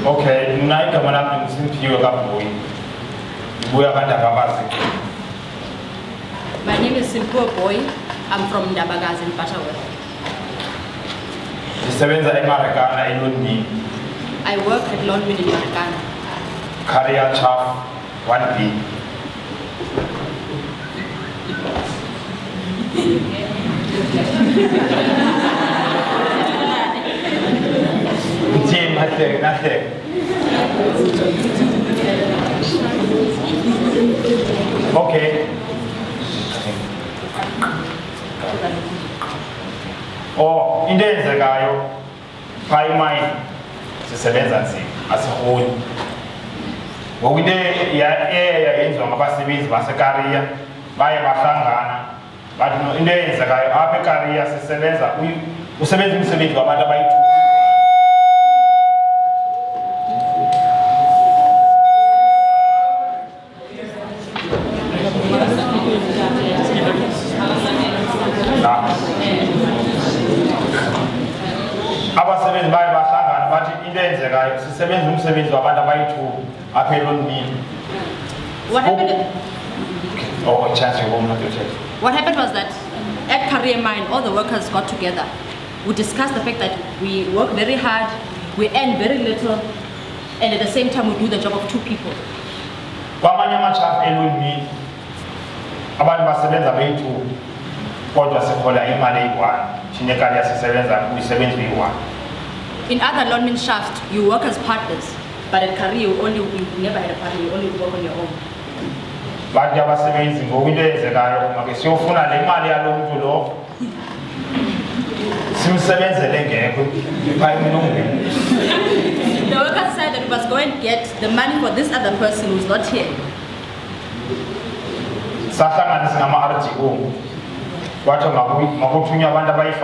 Okay, tonight I'm going to Siphiwe Booi. My name is Siphiwe Booi. I'm from Ndabagazi in Butterworth. Marikana in Lonmin. I work at Lonmin in Marikana. Career chaff 1B. Nothing. Okay. Oh, in the guy, five mine, the 7th as a whole. What we did, yeah, in some massacre, by a Marikana, but in the guy, our career, the 7th, we 7 by 2. What happened was that at Career Mine, all the workers got together. We discussed the fact that we work very hard, we earn very little, and at the same time we do the job of 2 people. In other Lonmin shafts, you work as partners, but at Career you never had a partner, you only work on your own. But there was amazing. Go with it. So for now, the money alone to law. Since 7 The worker said that we was going to get the money for this other person who's not here. Sasa is nama article. What am I? Makutunya banda by 5.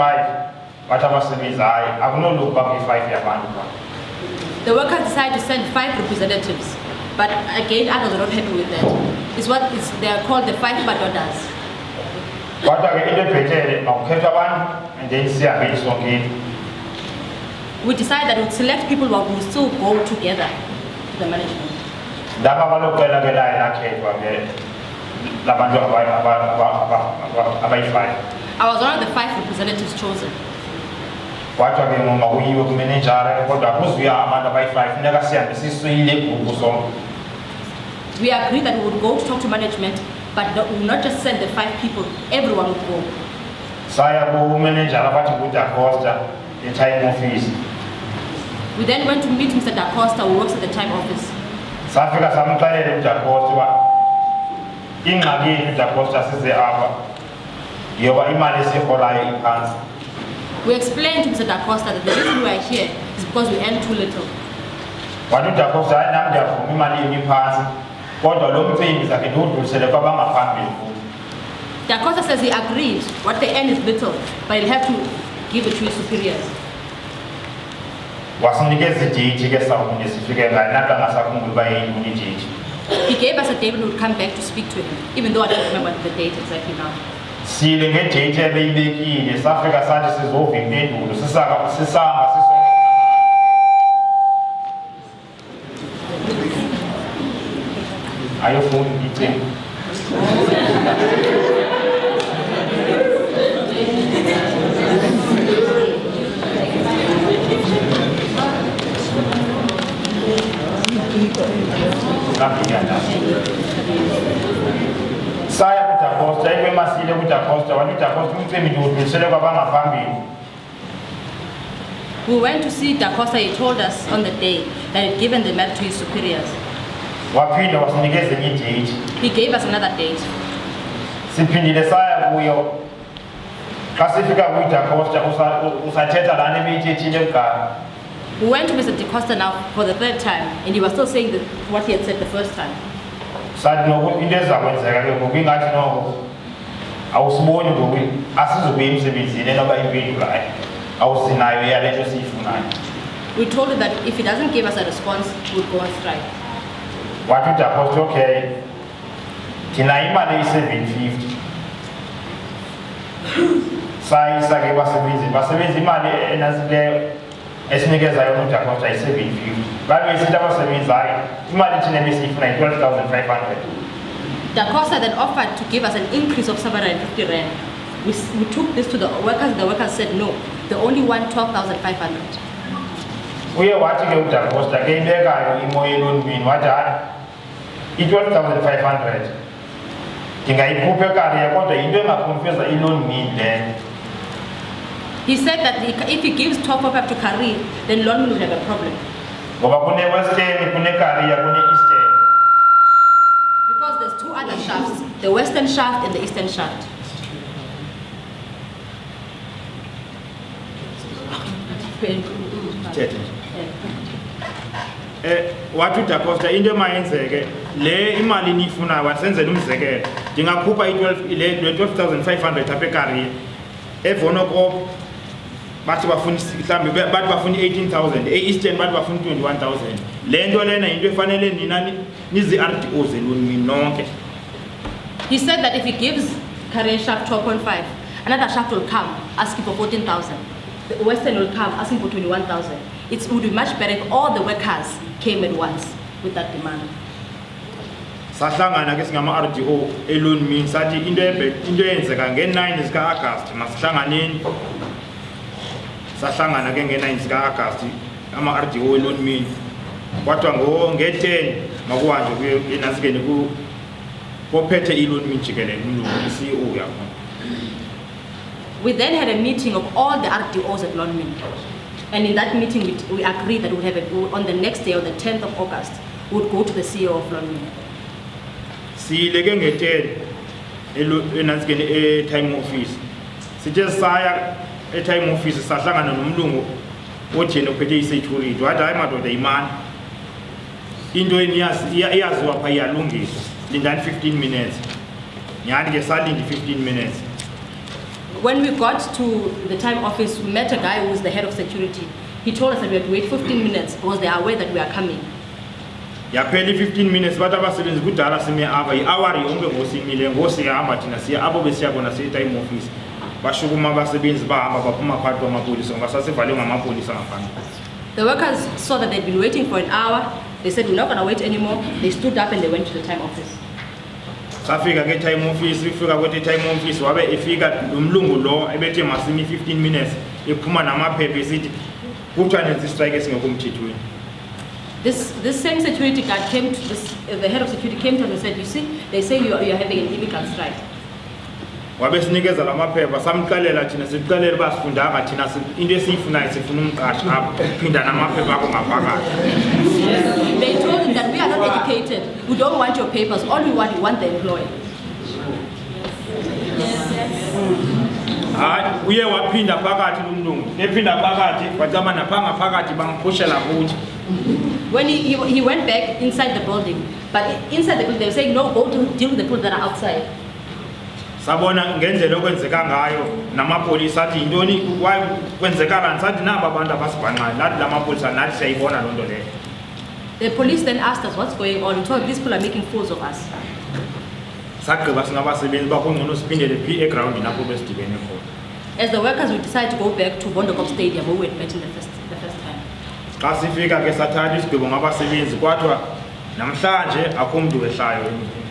What am I saying? I have no look back with 5 years. The workers decided to send 5 representatives. But again, others are not happy with that. It's what they are called the 5 Badodas. What are the independent and then see a bit okay? We decided that we'd select people who will still go together to the management. I was one of the 5 representatives chosen. What are the manager? What we are Amanda by 5? Never see and this is we agreed that we would go to talk to management, but we will not just send the 5 people, everyone would go. The time office. We then went to meet Mr. Da Costa, who works at the time office. We explained to Mr. Da Costa that the reason we are here is because we earn too little. What do Da Costa and for money in pass? What the long thing is like a note to sell a family. Da Costa says he agreed what they earn is little, but he'll have to give it to his superiors. He gave us a date when we would come back to speak to him, even though I don't remember the date exactly now. Are you phone eating? Saya punya costa, ini masih dia punya costa. Wanita costa mungkin hidup di sana bapa ngapain? We went to see Da Costa. He told us on the day that he'd given the map to his superiors. Wapinda wasinigeze date. He gave us another date. Sipindile saya kuyo. Kasifika kuita costa usateta la nemi chile ka. We went to Mr. Da Costa now for the 3rd time, and he was still saying what he had said the first time. Sad no indeza kwenzeka ke ngokungathi no awusiboni ngoku asizobuyisa emsebenzini noba impendulo hayi awusinayo yalento siyifunayo. We told him that if he doesn't give us a response, we would go on strike. What did Da Costa okay? Tina imali 750. sayisa-ke basebenzi imali enasileyo esinikeza yona uDacosta yi-750 babe sithi abasebenzi hayi imali thina besiyifuna yi-12,500. Dacosta then offered to give us an increase of 750 rand. We took this to the workers said no, they only want 12,500. Uye wathi-ke uDacosta ke ibekayo imo ye-Lonmin wathi hayi i-12,500 ndingayikhupha eKariya kodwa yinto engakhonfyuza i-Lonmin leyo. He said that if he gives 12,500 to Kari, then Lonmin will have a problem. Ngoba kune-Western, kune-Kariya, kune-Eastern. Because there's two other shafts, the Western shaft and the Eastern shaft. Wathi uDacosta into emayenzeke le imali niyifunayo wasenzela umzekelo ndingakhupha le-12,500 apha eKariya evonokop bathi bafuna mhlawumbi bathi bafuna 18,000 e-Eastern bathi bafuna 21,000 le nto lena yinto efanele nina nizi-RDO zelonini nonke. He said that if he gives Kariya shaft 12.5, another shaft will come asking for 14,000. The Western will come asking for 21,000. It would be much better if all the workers came at once with that demand. Sahlangana ke singama-RDO eLonmin sathi into eyenzeka nge-9 zika-Agasti masihlanganeni. Sahlangana ke nge-9 zika-Agasti ama-RDO eLonmin kwathiwa nge-10 makuhanjwe enazikeni kophethe iLonmin jikelele umlungu i-CEO yakhona. We then had a meeting of all the RDOs at Lonmin. And in that meeting, we agreed that we would have on the next day, on the 10th of August, we would go to the CEO of Lonmin. Siyileke nge-10 enazikeni e-time office. Sithe saya e-time office sahlangana nomlungu othi yena uphethe i-security. Wathi hayi madoda imani. Into iyaziwa pha iyalungiswa. Lindani 15 minutes. Nyani ke salindi 15 minutes. When we got to the time office, we met a guy who was the head of security. He told us that we had to wait 15 minutes because they are aware that we are coming. Yaphela 15 minutes bathi abasebenzi kudala sime aba i-hour yonke ngosimile ngosihamba thina siya abo besiyabona siye-time office bashukuma abasebenzi bahamba baphuma phakathi kwamapolisa ngoba sasivalwe ngamapolisa ngaphandle. The workers saw that they'd been waiting for an hour. They said, we're not going to wait anymore. They stood up and they went to the time office. Safika ke-time office, ifika kwethi-time office wabe efika nomlungu lo ebethe masimi 15 minutes ephuma namaphepha esithi kuthiwa nenza istrike esingekho emthethweni. This same security guard came to the head of security came to us and said, you see, they say you are having an illegal strike. Wabe sinikeza lamaphepha samxelela thina sikuxelela uba sifundanga thina into esiyifunayo sifuna umqashi apho phinda namaphepha akho ngaphakathi. They told him that we are not educated. We don't want your papers. All we want the employer. Hayi uye waphinda phakathi lumlungu ephinda phakathi kwatama naphanga phakathi bangiphushela kuthi. When he went back inside the building, but inside the building they were saying no, go to deal with the people that are outside. Sabona ngendlela okwenzeka ngayo namapolisa athi intoni kwenzekala nsathi naba abantu abasibhanqayo nathi lamapolisa nathi siyayibona loo nto leyo. The police then asked us what's going on. We told these people are making fools of us. Sagqiba singabasebenzi bakungcono siphindele phi eground napho besidibene khona. As the workers, we decided to go back to Bondokop Stadium where we had met in the first time. Xa sifika ke sathatha isigqibo ngabasebenzi kwathiwa namhlanje akho mntu wehlayo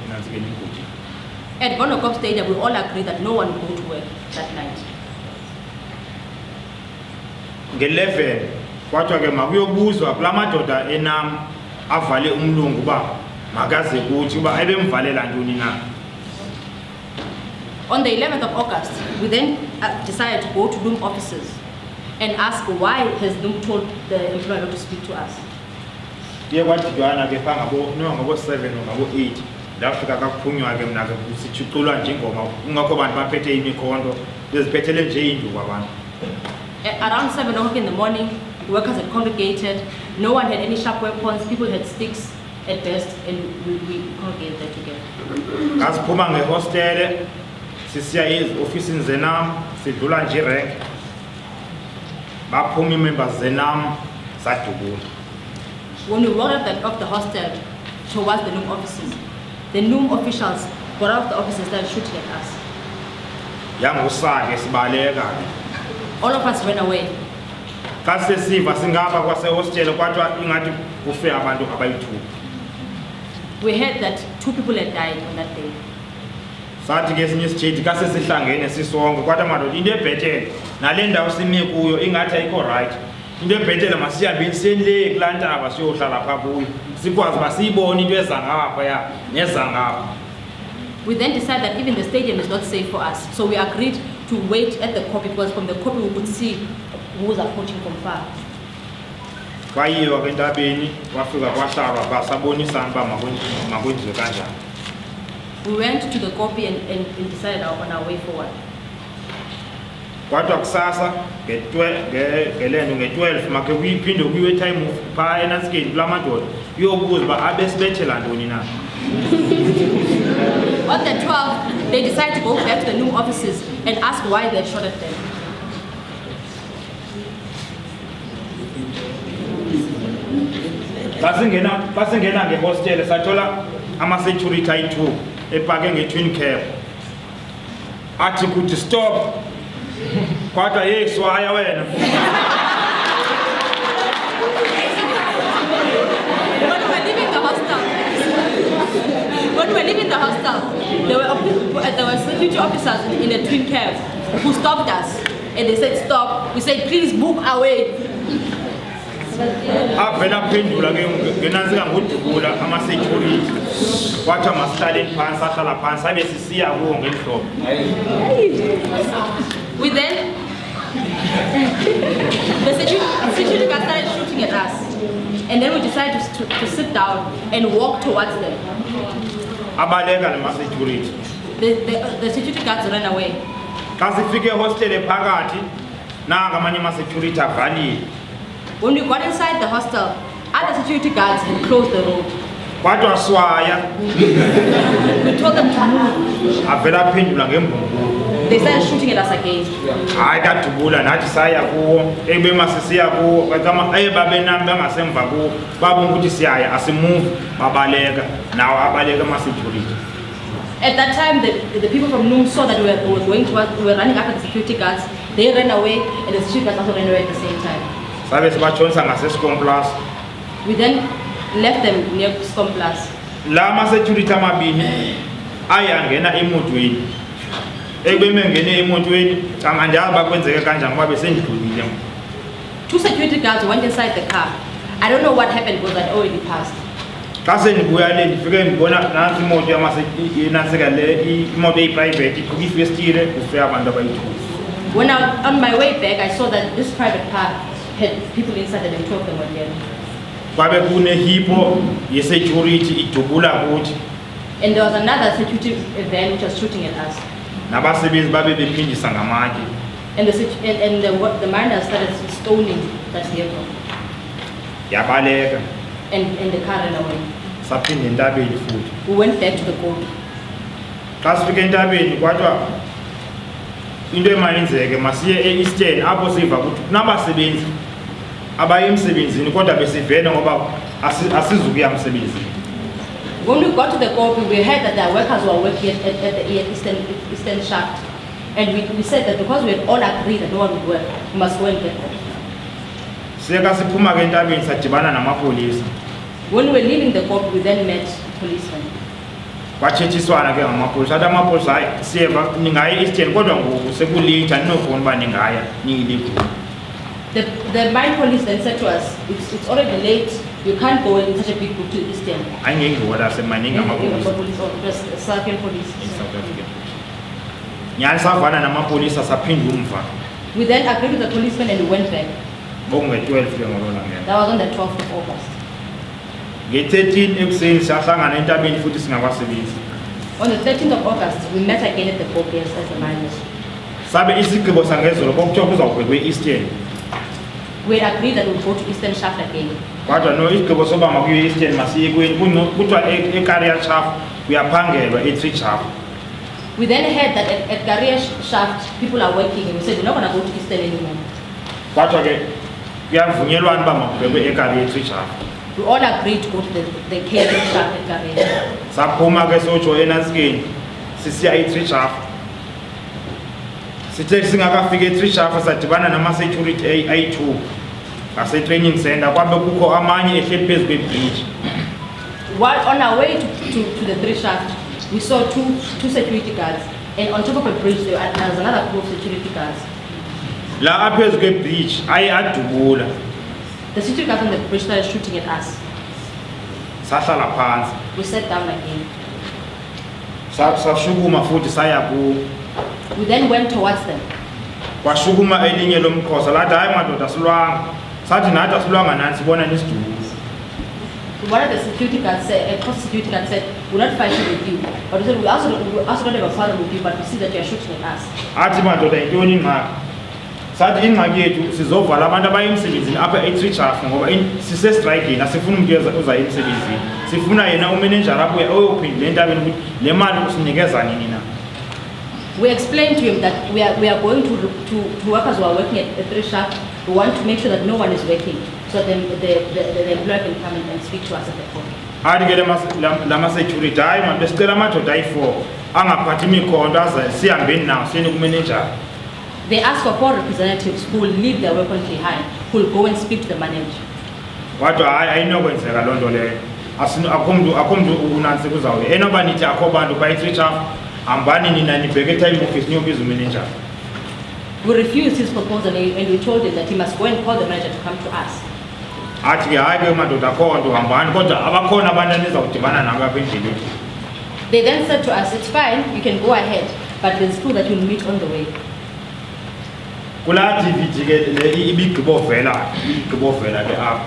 enazikeni inkuthi. At Bondokop Stadium, we all agreed that no one would go to work that night. Nge-11 kwathiwa ke makuyobuzwa kula madoda enam avale umlungu uba makaze kuthi uba ebemvalela ntoni na. On the 11th of August, we then decided to go to Loom offices and ask why has Loom told the employer not to speak to us. Iye kwadibana ke pha ngabo-7 ngabo-8 ndafika kakuphunywa ke mna ke sithuculwa njengoma kungakho bantu baphethe imikhonto beziphethele nje induku abantu. Around 7 o'clock in the morning, the workers had congregated. No one had any sharp weapons. People had sticks at best, and we congregated there together. Ngasiphuma ngehostele sisiya eofisini zenam sidlula nje rank baphuma ii-members zenam sadubula. When we walked out of the hostel towards the Loom offices, the Loom officials got out of the office and started shooting at us. yangusake sibaleka. All of us ran away. Xa sesiva singapha kwasehostel kwathiwa ingathi kufe abantu abayi-2. We heard that 2 people had died on that day. Sathi ke esinye isithethi xa sesihlangene sisonke kwathi madoda into ebhetele nale ndawo sime kuyo ingathi ayikho right. Into ebhetele masihambeni siyele kulaa ntaba siyohlala phaa kuyo sikwazi uba siyibone into eza ngaphaya neza ngapha. We then decided that even the stadium is not safe for us, so we agreed to wait at the copy because from the copy we could see who was approaching from far. Kwayiwa ke entabeni kwafika kwahlalwa phaa sabonisana uba makwenziwe kanjani. We went to the copy and decided on our way forward. Kwathiwa kusasa ngelento nge-12 makhe kuyiphinde kuyiwe time phaa enasikeni kulaa madoda uyobuza uba abesibethela ntoni na. On the 12th, they decided to go back to the new offices and ask why they shot at them. Xa singena ngehostel sathola ama-security ayi-2 epake nge-twin cab. Athi kuthi stop. Kwathiwa hey swaya wena. When we were leaving the hostel, there were security officers in a twin cab who stopped us and they said stop. We said please move away. Avela phendula ke ngenantsika ngodubula ama-security kwathiwa masihlaleni phansi ahlala phansi abe sisiya kuwo ngelihlobo. We then the security guard started shooting at us and then we decided to sit down and walk towards them. Abaleka nama-security. The security guards ran away. Xa sifike ehostel phakathi nanga amanye ama-security avalile. When we got inside the hostel, other security guards had closed the road. Kwathiwa swaya. We told them to move. Avela aphendula ngembongo. They started shooting at us again. Hayi kadubula nathi saya kuwo ebe masisiya kuwo kama babenami bangasemva kuwo babona ukuthi siyaya asimove babaleka nawo abaleka ama-security. At that time, the people from Noom saw that we were running after the security guards. They ran away, and the security guards also ran away at the same time. Sabe sibatshonisa ngaseScom Plus. We then left them near Scom Plus. La ama-security amabini ayangena emotweni. Ebemengene emotweni angajazi bakwenzeke kanjani ngoba besendlulile. 2 security guards went inside the car. I don't know what happened because I'd already passed. Xa sendibuya le ndifike ndibona nansi imoto yanansika le imoto eyi-private ikhuphe ifestile kufe abantu abayi-2. When on my way back, I saw that this private car had people inside and 2 of them were dead. Kwabe kunehipho ye-security idubula kuthi. And there was another security van which was shooting at us. Nabasebenzi babe bephindisa ngamanye. And the miners started stoning that vehicle. Yabaleka. And the car ran away. Saphinde entabeni futhi. We went back to the court. Xa sifike entabeni kwathiwa into emayenzeke masiye e-Eastern apho siva ukuthi kunabasebenzi abaye emsebenzini kodwa besivena ngoba asizukuya emsebenzini. When we got to the court, we heard that the workers were working at the eastern shaft. And we said that because we had all agreed that no one would work, we must go and get them. Siyeka siphuma ke entabeni sadibana namapolisa. When we were leaving the court, we then met policemen. Kwathethiswana ke ngamapolisa athi amapolisa hayi siyeva ningaya e-Eastern kodwa ngoku sekulate aninofuna uba ningaya niyiliphi. The mine police then said to us, it's already late, you can't go in such a big group to the Eastern. Ayingengiwo lasemaningi amapolisa. Southern police. South Africa. Nyani savana namapolisa saphinde umva. We then agreed with the policemen and we went back. Bonge-12 ke ngolona ngelo. That was on the 12th of August. Nge-13 ekuseni siyahlangana entabeni futhi singabasebenzi. On the 13th of August, we met again at the court as the miners. Sabe isigqibo sangezolo kwakuthiwa kuzawubhekwe e-Eastern. We had agreed that we would go to Eastern Shaft again. Kodwa no isigqibo soba makuye e-Eastern masiye kweni kuthiwa e-Career Shaft kuyaphangelwa e-3 Shaft. We then heard that at Career Shaft people are working and we said we're not going to go to Eastern anymore. Kodwa ke kuyavunyelwana uba makubhekwe e-Career 3 Shaft. We all agreed to go to the Career Shaft at Career. Saphuma ke sojoyina enasikeni sisiya e-3 Shaft. Sithe singakafika e-3 shaft sadibana nama-security A2 ngase-training center kwabe kukho amanye ehleli phezu kwe-bridge. While on our way to the 3 shaft, we saw two security guards, and on top of a bridge there was another group of security guards. La aphezu kwe-bridge aye adubula. The security guards on the bridge started shooting at us. Sahlala phansi. We sat down again. Sashukuma futhi saya kuwo. We then went towards them. Kwashukuma elinye lomkhosa lathi hayi madoda asilwanga. Sathi nathi asilwanga nani sibona nisiduze. One of the security guards said, a security guard said, we're not fighting with you. But we said, we also don't have a problem with you, but we see that you're shooting at us. Athi madoda yintoni ingxaki? Sathi ingxaki yethu sizovala abantu abaye emsebenzini apha e-3 shaft ngoba sise-strikini asifuna umuntu uza emsebenzini. Sifuna yena umanager abuye oyophendula entabeni ukuthi le mali usinikeza nini na. We explained to him that we are going to workers who are working at the 3 shaft. We want to make sure that no one is working, so then the employer can come and speak to us at the phone. Athi ke lama security hayi manje besicela amadoda ayi-4 angaphathi imikhondo aze sihambeni nawo siyeni kumanager. They asked for 4 representatives who will leave their weapons behind, who will go and speak to the manager. Wathi hayi ayinokwenzeka loo nto leyo. Akho mntu unansi kuzawuye. Enoba nithi akho bantu bayi-3 shaft hambani nina nibheke time office niyobiza umanager. We refused his proposal and we told him that he must go and call the manager to come to us. Athi ke hayi ke madoda akho nto hambani kodwa abakhona abantu enizawudibana nabo apha endleleni. They then said to us, it's fine, you can go ahead, but there's two that you'll meet on the way. Kula DVD ke le ibigqibovela ke apha.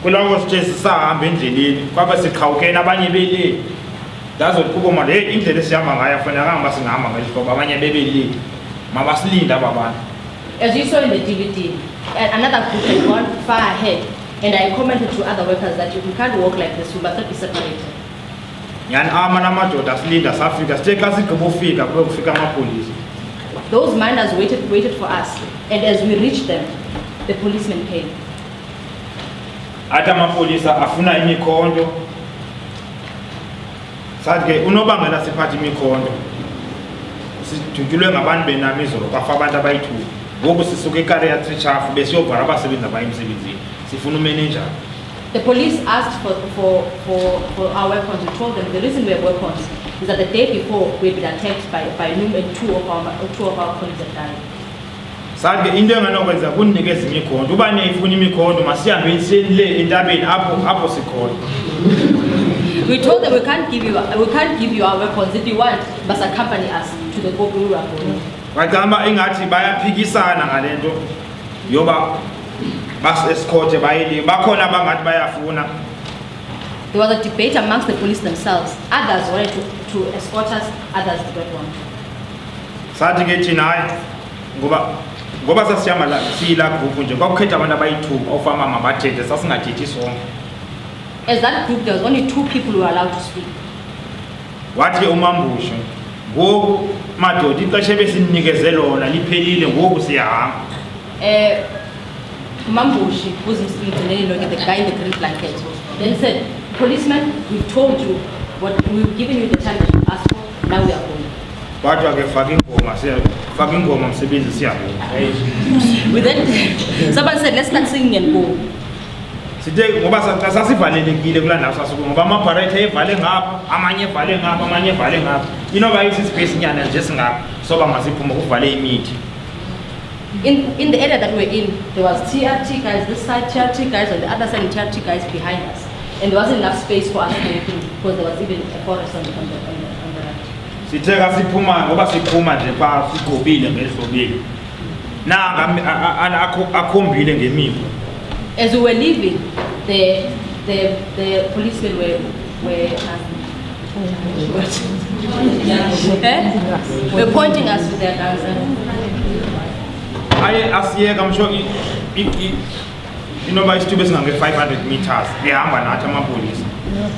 Kulawo sithe sisahamba endleleni kwabe siqhawukene abanye bele. Dazothi kubo manje hey indlela esihamba ngayo fanele ngihamba singahamba ngelihlobo abanye bebele. Mabasilinde ababantu. As you saw in the DVD, another group had gone far ahead, and I commented to other workers that if we can't walk like this, we must not be separated. Yani ama namadoda asilinda safika sithe xa sigqibofika kufika amapolisa. Those miners waited for us, and as we reached them, the policemen came. Athi amapolisa afuna imikhondo. Sathi ke unobangela siphatha imikhondo. Sidutyulwe ngabantu benamizolo kwafa abantu abayi-2. Ngoku sisuka ekari ya-3 shaft besiyovala abasebenzi abaye emsebenzini. Sifuna umanager. The police asked for our weapons. We told them the reason we have weapons is that the day before we had been attacked by Nomzamo and two of our colleagues had died. Sathi ke into enganokwenza kuninikeza imikhondo. Uba niyayifuna imikhondo masihambeni siyeni le entabeni apho sikhona. We told them we can't give you our weapons. If you want, must accompany us to the Gobu we are going. Wacamba ingathi bayaphikisana ngale nto yoba bas-escorte bayile bakhona abangathi bayafuna. There was a debate amongst the police themselves. Others wanted to escort us, others did not want. Sathi ke thina hayi ngoba sasihamba siyila group nje kwakukhetha abantu abayi-2 ofama mabathethe sasingathethi sonke. As that group, there was only 2 people who were allowed to speak. Wathi uMambusho ngoku madoda ixesha ebesininikeze lona liphelile ngoku siyahamba. Mambushi, who's the guy in the green blanket, then said, policeman, we've told you what we've given you the time that you asked for, now we are going. Wathi ake faka ingoma msebenzi siyahamba. We then, someone said, let's start singing and go. Sithe ngoba sasivalelekile kula ndawo sasuku ngoba amabharete evale ngapha amanye evale ngapha amanye evale ngapha inoba isi-space nyana nje singapha soba masiphume kuvale imithi. In the area that we're in, there was TRT guys this side, TRT guys on the other side, and TRT guys behind us, and there wasn't enough space for us to walk in because there was even a forest on the right. Sithe kasiphuma ngoba siphuma nje pha sigobile ngesobile nanga akhombile ngemivu. As we were leaving, the policemen were pointing us with their guns. I'm sure inoba isithuba esingange 500 meters behamba nathi amapolisa.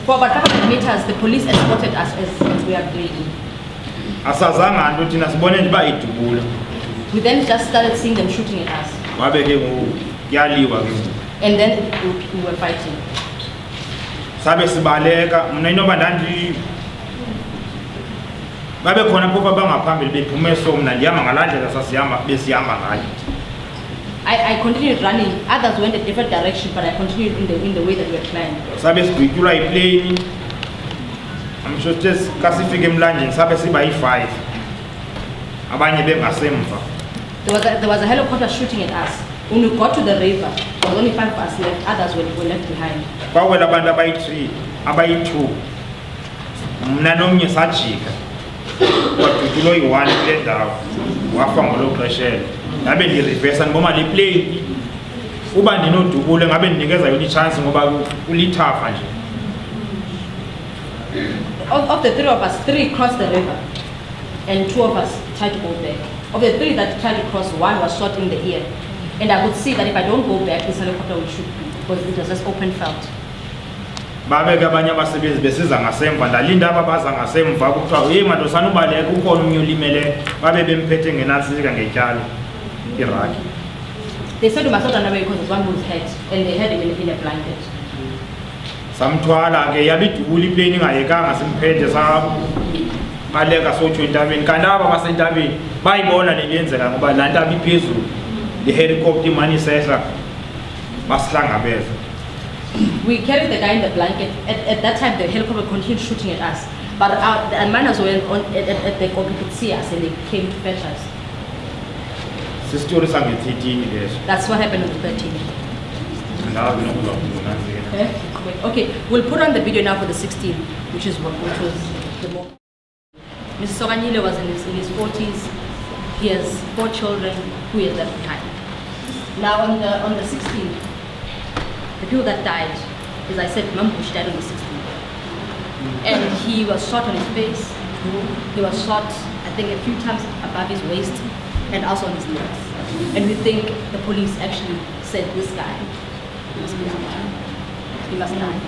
For about 500 meters, the police escorted us as we are going. Asazanga nto thina sibone nje bayidubula. We then just started seeing them shooting at us. Wabe ke yaliwa ke. And then we were fighting. Sabe sibaleka, mna inoba babe khona phofu abangaphambili bephume somna ndihamba ngalandlela sasihamba besihamba ngayo. I continued running. Others went a different direction, but I continued in the way that we had planned. Sabe sidwityulwa iplane. I'm sure just kasifike emlanjeni sabe siba yi-5. Abanye bengasemva. There was a helicopter shooting at us. When we got to the river, there was only 5 of us left. Others were left behind. Kwawela abantu abayi-3, abayi-2. Mna nomnye sajika. Kwadwityulwa yi-1 kule ndawo. Wafa ngolo xeshelo. Ngabe ndireversa ngiboma le plane. Uba ndinodubule ngabe ndinikeza yona i-chance ngoba kulithafa nje. Of the 3 of us, 3 crossed the river, and 2 of us tried to go back. Of the 3 that tried to cross, 1 was shot in the ear. And I could see that if I don't go back, this helicopter will shoot me because it was just open felt. Babeke abanye abasebenzi besiza ngasemva ndalinda ababaza ngasemva kuthiwa hey madosana ubaleka ukhona umnye olimele babe bemphethe ngenatsika ngetyala iraki. They said we must not run away because there's one who's hurt, and they had him in a blanket. Samthwala ke yabidubula iplane ingayekanga simphethe sa baleka sotsho entabeni kanti aba basentabeni bayibona leyenzeka ngoba laa ntaba iphezulu the helicopter imane isehla basihlangabeza. We carried the guy in the blanket. At that time, the helicopter continued shooting at us. But the miners were at the could see us and they came to fetch us. Sistory sange-13 leso. That's what happened on the 13th. Okay, we'll put on the video now for the 16th, which was the more. Mr. Sokanyile was in his 40s. He has 4 children who he had left behind. Now on the 16th, the people that died, as I said, Mambush died on the 16th. And he was shot on his face. He was shot, I think, a few times above his waist and also on his legs. And we think the police actually said, this guy, he must die.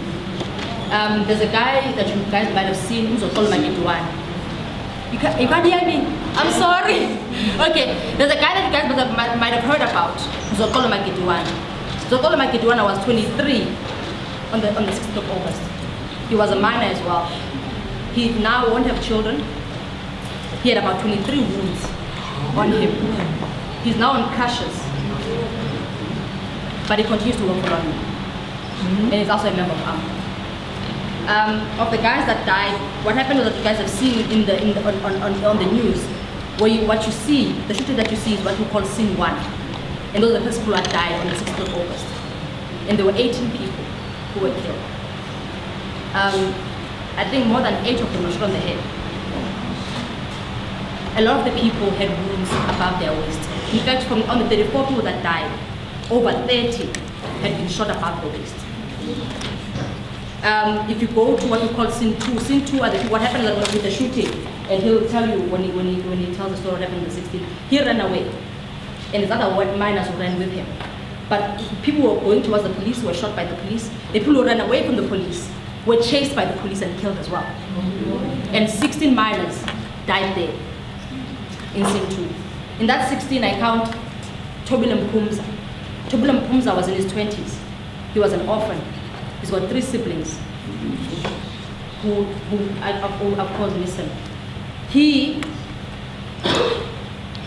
There's a guy that you guys might have seen who's called Ndifuna. You can't hear me? I'm sorry. Okay, there's a guy that you guys might have heard about who's called Ndifuna. Zokolo Makidwana was 23 on the 6th of August. He was a minor as well. He now won't have children. He had about 23 wounds on him. He's now on crutches. But he continues to work for Lonmin. And he's also a member of ARM. Of the guys that died, what happened was that you guys have seen on the news, what you see, the shooting that you see is what we call scene 1. And those are the first people that died on the 6th of August. And there were 18 people who were killed. I think more than 8 of them were shot on the head. A lot of the people had wounds above their waist. In fact, on the 34 people that died, over 30 had been shot above the waist. If you go to what we call scene 2 are what happened with the shooting, and he'll tell you when he tells the story what happened on the 16th, he ran away. And there's other miners who ran with him. But people who were going towards the police were shot by the police. The people who ran away from the police were chased by the police and killed as well. And 16 miners died there in scene 2. In that 16, I count Tobile Mpumza. Tobile Mpumza was in his 20s. He was an orphan. He's got 3 siblings who of course miss him.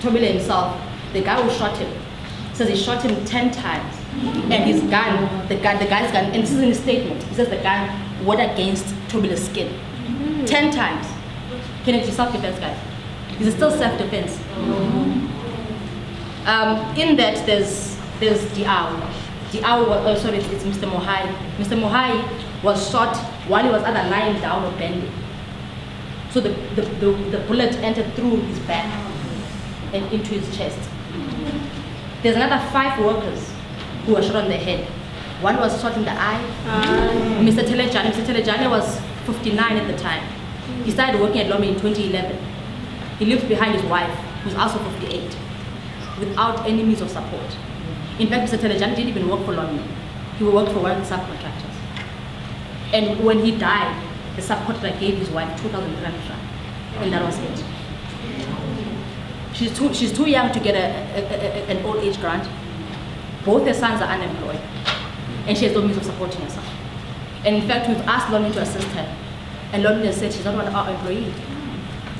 Tobile himself, the guy who shot him, says he shot him 10 times. And his gun, the guy's gun, and this is in his statement, he says the gun went against Tobile's skin. 10 times. Can it be self-defense, guys? Is it still self-defense? In that, there's Diaw. It's Mr. Mohai. Mr. Mohai was shot while he was either lying down or bending. So the bullet entered through his back and into his chest. There's another 5 workers who were shot on the head. One was shot in the eye. Mr. Telejane was 59 at the time. He started working at Lonmin in 2011. He lived behind his wife, who's also 58, without any means of support. In fact, Mr. Telejane didn't even work for Lonmin. He worked for one of the subcontractors. And when he died, the subcontractor gave his wife 2,000 rand, and that was it. She's too young to get an old age grant. Both her sons are unemployed, and she has no means of supporting herself. And in fact, we've asked Lonmin to assist her, and Lonmin has said she's not one of our employees.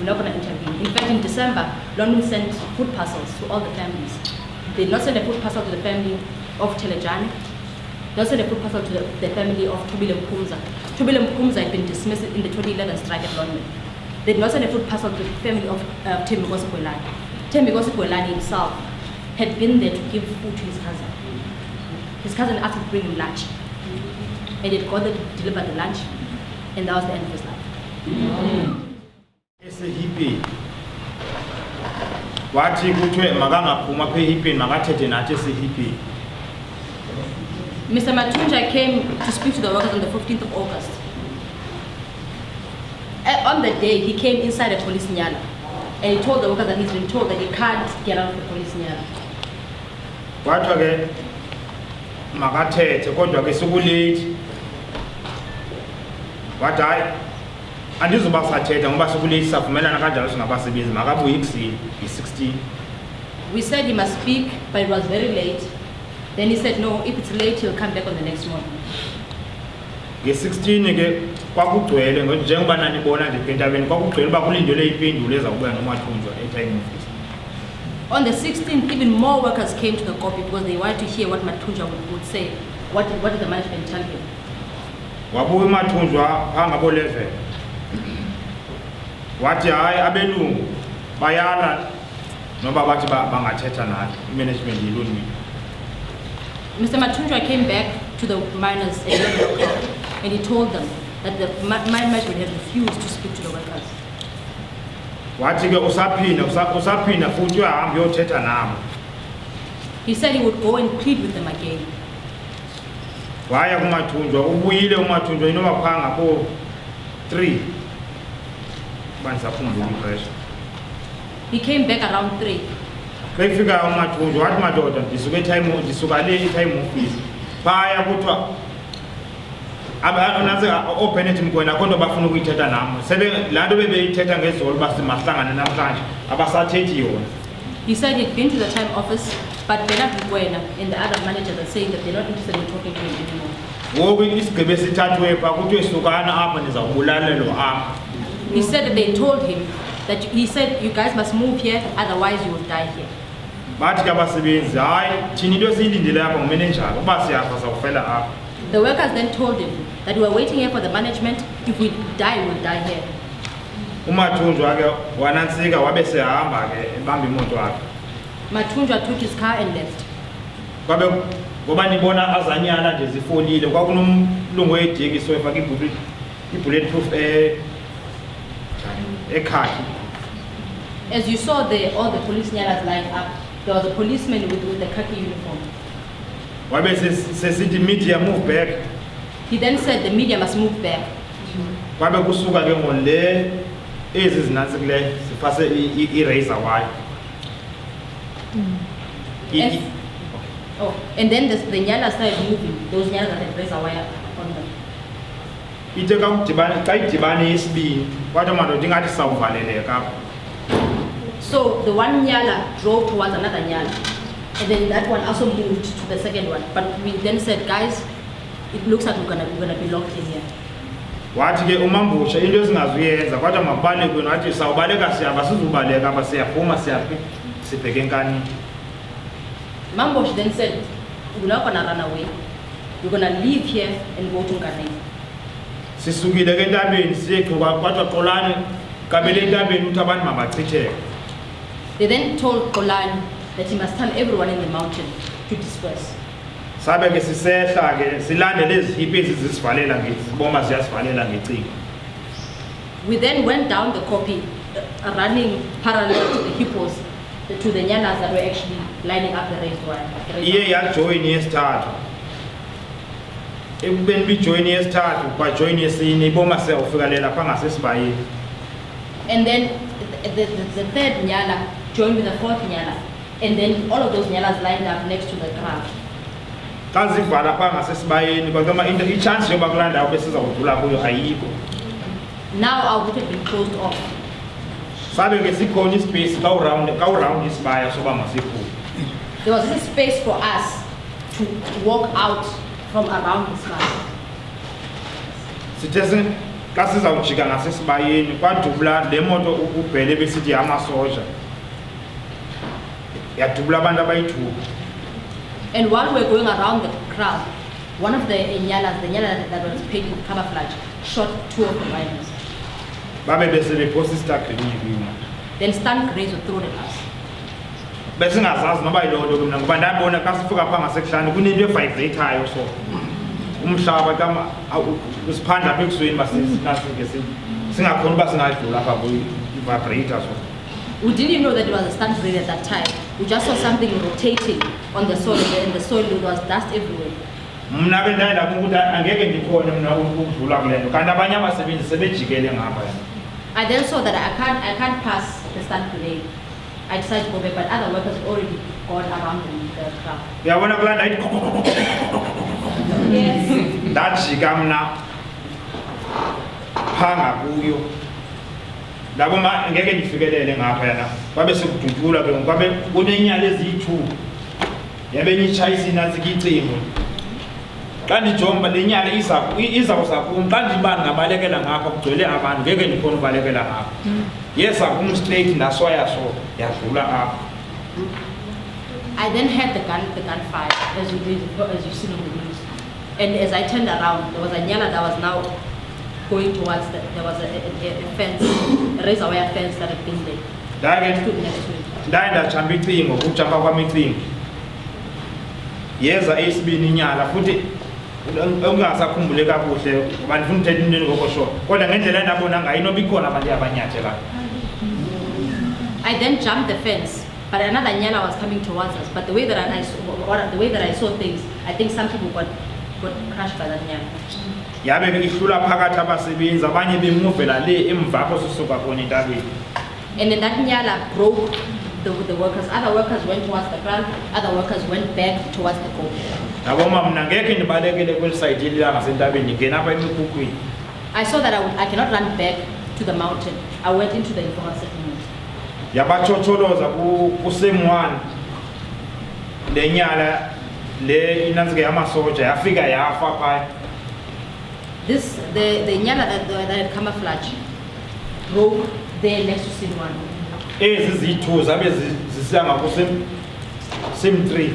we're not going to intervene. In fact, in December, Lonmin sent food parcels to all the families. They did not send a food parcel to the family of Telejani. They also sent a food parcel to the family of Tobile Mkumza. Tobile Mkumza had been dismissed in the 2011 strike at Lonmin. They did not send a food parcel to the family of Thembinkosi Kwelane. Thembinkosi Kwelane himself had been there to give food to his cousin. His cousin asked him to bring him lunch. And he had gone there to deliver the lunch, and that was the end of his life. SERI. Wathi kuthiwe makangaphuma phe hipini makathethe nathi SERI. Mr. Matunja came to speak to the workers on the 15th of August. On the day, he came inside a police nyala, and he told the workers that he's been told that he can't get out of the police nyala. Kwathiwa ke makathethe kodwa ke sukulate. Wathi hayi andizoba sathetha ngoba sukulate savumelana kanjalo singabasebenzi makabuye ekuseni i-16. We said he must speak, but it was very late. Then he said, no, if it's late, he'll come back on the next morning. Nge-16 ke kwakugcwele njengoba nanibona nje entabeni kwakugcwele uba kulindelwe impendulo ezakubuya noMathunjwa e-time office. On the 16th, even more workers came to the copy because they wanted to hear what Matunja would say. What did the management tell him? Wabuya uMathunjwa phaa ngabo-11. Wathi hayi abelungu bayala noba bathi bangathetha nathi i-management ye-Lonmin. Mr. Matunja came back to the miners at 11 o'clock and he told them that the mine management had refused to speak to the workers. Wathi ke usaphinda futhi uyahambe uyothetha nabo. He said he would go and plead with them again. Waya kuMathunjwa ubuyile uMathunjwa inoba phaa ngabo-3. Bandisakhumbula ixesha. He came back around 3. Bekufika uMathunjwa wathi madoda ndisuka le i-time office. Phaya kuthiwa nantsi openet Mkwena akho nto bafuna ukuyithetha nam. Laa nto bebeyithetha ngezolo uba simahlangane namhlanje abasathethi yona. He said he'd been to the time office, but Bernard Mkwena and the other managers are saying that they're not interested in talking to him anymore. Ngoku isigqibo esithathwe phaa kuthiwe sukana apha ndizawubulalelwa apha. He said that they told him that he said you guys must move here, otherwise you will die here. Bathi ke abasebenzi hayi thina into esiyilindele apha ngumenenjara uba siyafa sawufela apha. The workers then told him that we were waiting here for the management. If we die, we'll die here. uMathunjwa ke wanantsika wabe sehamba ke ebamba imoto yakhe. Matunja took his car and left. Kwabe ngoba nibona azanyana nje zifolile kwakunomlungu ediki so efaka i-bulletproof ekhaki. As you saw there, all the police nyalas lined up. There was a policeman with the khaki uniform. Wabe sesithi media move back. He then said the media must move back. Kwabe kusuka ke ngole ezi zinantsi kule sifase i-razor wire. And then the nyalas started moving. Those nyalas that had razor wire on them. Ithe xa idibane yesibini kwathi amadoda ingathi sawuvaleleka. So the one nyala drove towards another nyala. And then that one also moved to the second one. But we then said, guys, it looks like we're gonna be locked in here. Wathi ke uMambusha into esingazuyenza kwathi mabalekweni wathi sawubaleka siyaba sizubaleka apha siyaphuma siyaphi sibheke enkani. Mambosh then said, we're not gonna run away. We're gonna leave here and go to Nkane. Sisukile ke entabeni siyeqhuba kwathi Xolani kabele entabeni uthi abantu mabachitheke. They then told Kolan that he must tell everyone in the mountain to disperse. Sabe ke sisehla ke silandele izihipi ezisivalela ngeziboma ziyasivalela ngecingo. We then went down the copy, running parallel to the hippos, to the nyanas that were actually lining up the raised wire. Iye yajoin yesithathu. Ekubeni bijoin yesithathu kwajoin yesine iboma siyawufikalela pha ngasesibayeni. And then the third nyala joined with the fourth nyala. And then all of those nyalas lined up next to the crowd. Xa zivala pha ngasesibayeni kwakema into i-chance yoba kulaa ndawo besizawudlula kuyo ayikho. Now our route had been closed off. Sabe ke sikhona ispace kawuround isibaya soba masiphume. There was this space for us to walk out from around this fire. Sithe xa sizawujika ngasesibayeni kwadubula le moto ubhele besithi amasoja yadubula abantu abayi-2. And while we were going around the crowd, one of the Nyalas that was paid with camouflage, shot 2 of the miners. babe besebephosa isitagriniki. Then stun grenades were thrown at us. Besingazazi noba yiloo nto mna ngoba ndabona xa sifika phaa ngasekuhlani kunento evibratayo so umhlaba kama usiphanda apha ekusweni basinasuke singakhona uba singadlula apha kwi-vibrator so. We didn't know that it was a stun grenade at that time. We just saw something rotating on the soil, and the soil there was dust everywhere. Mna ke ndandabona ukuthi angeke ndikhone mna ukudlula kule nto kanti abanye abasebenzi sebejikele ngapha. I then saw that I can't pass the stun grenade. I decided to go back, but other workers already gone around the crowd. Uyabona kulaa ndayithi Yes. ndajika mna phaa ngakuyo ndabona ngeke ndifikelele ngapha yana babe sekududula ke ngoku babe kunenyala eziyi-2 yabenye itshayisa inantsika icingo xa ndijonga le nyala izawuza kum xa ndiba ndingabalekela ngapha kugcwele abantu ngeke ndikhona ubalekela ngapha yeza kum straight ndaswaya so yadlula apha. I then heard the gunfire as you've seen on the news, and as I turned around, there was a nyala that was now going towards there was a fence, a razor wire fence that had been there. I stood next to it. Ndaye ndajamba icingo kujamba kwam icingo yeza eyesibini inyala futhi ungasakhumbule kakuhle ngoba ndifuna uthetha into engokosho kodwa ngendlela endabona ngayo inoba ikhona abantu abanyathelayo. I then jumped the fence, but another nyala was coming towards us. But the way that I saw things, I think some people got crushed by that nyala. Yabe ke ihlula phakathi abasebenzi abanye bemuvela le emva apho sisuka khona entabeni. And then that nyala broke the workers. Other workers went towards the ground, other workers went back towards the court. Yabona mna ngeke ndibalekele kweli side elila ngasentabeni ngena apha emikhukhwini. I saw that I cannot run back to the mountain. I went into the informal settlement. Yabachocholoza ku-SEM1 le nyala le inantsika yamasoja yafika yafa phaa. The nyala that had camouflage broke there next to SEM1. Ezi ziyi-2 zabe zisiya ngaku-SEM3.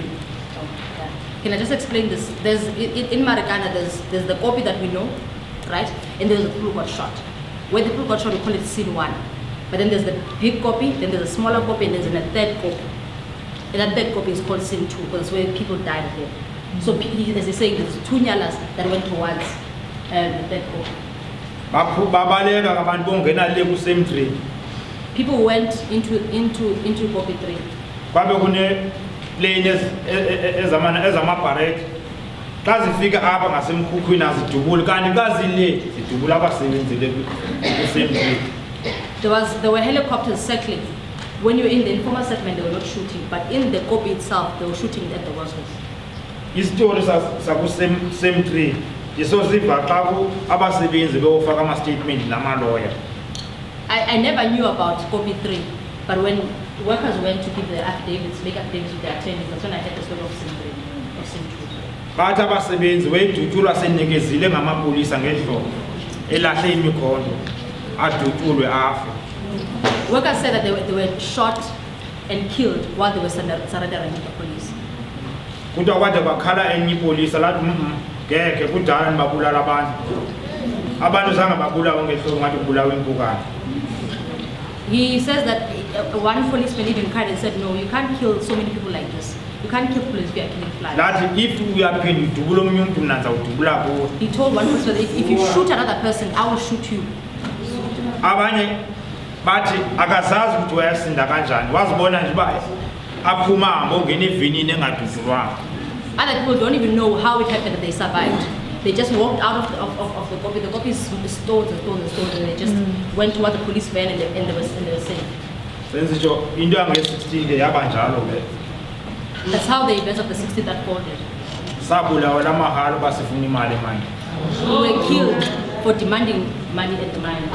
Can I just explain this? There's in Marikana, there's the copy that we know, right? And there's the people who got shot. Where the people got shot, we call it SEM1. But then there's the big copy, then there's a smaller copy, and there's a third copy. And that third copy is called SEM2 because it's where people died there. So as they say, there's 2 nyalas that went towards the third copy. Babaleka abantu bongena le ku-SEM3. People went into copy 3. Babe kune plane ezamabharethi xa zifika apha ngasemkhukhwini azidubuli kanti xa zile zidubula abasebenzi le ku-SEM3. There were helicopters circling. When you were in the informal settlement, they were not shooting, but in the copy itself, they were shooting at the workers. Isitori saku-SEM3 yiso siva xa abasebenzi beyofaka ama-statement nama-lawyer. I never knew about copy 3, but when workers went to give their affidavits, make affidavits with their attorneys, that's when I heard the story of SEM3, of SEM2. Bathi abasebenzi wedutshulwa senikezile ngamapolisa ngedlobo elahle imikhondo adutshulwe afe. Workers said that they were shot and killed while they were surrendering to the police. Kuthiwa kwade bakhala enye ipolisa lathi ngeke kudala nibabulala abantu zange babulawe ngehlobo ngathi kubulawe impukane. He says that one policeman even cried and said, no, you can't kill so many people like this. You can't kill people if you are killing flies. Lathi if uyaphinda udubula omunye umuntu mna ndizawudubula kuwe. He told one person that if you shoot another person, I will shoot you. Abanye bathi akazazi ukuthi wayasinda kanjani wazibona nje uba aphuma hambe ongena evinini engadudulwanga. Other people don't even know how it happened that they survived. They just walked out of the copy. The copy is stones and stones and stones, and they just went toward the police van and they were safe. Senzitsho into yange-16 ke yaba njalo ke. That's how the events of the 60th that folded. Sabulawa la mahalo basifuna imali manje. We were killed for demanding money at the mine.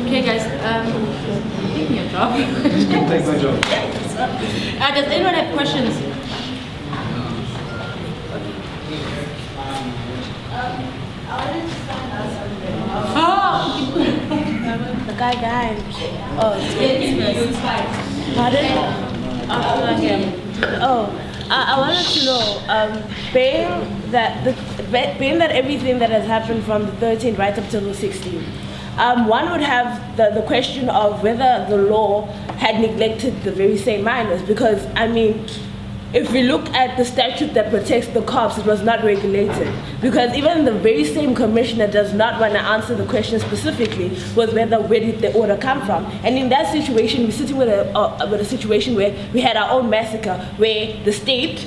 Okay, guys, taking your job. Take my job. Does anyone have questions? The guy died. Oh, it's pardon? I wanted to know, being that everything that has happened from the 13th right up till the 16th, one would have the question of whether the law had neglected the very same minors, because, I mean, if we look at the statute that protects the cops, it was not regulated. Because even the very same commissioner does not want to answer the question specifically was where did the order come from. And in that situation, we're sitting with a situation where we had our own massacre, where the state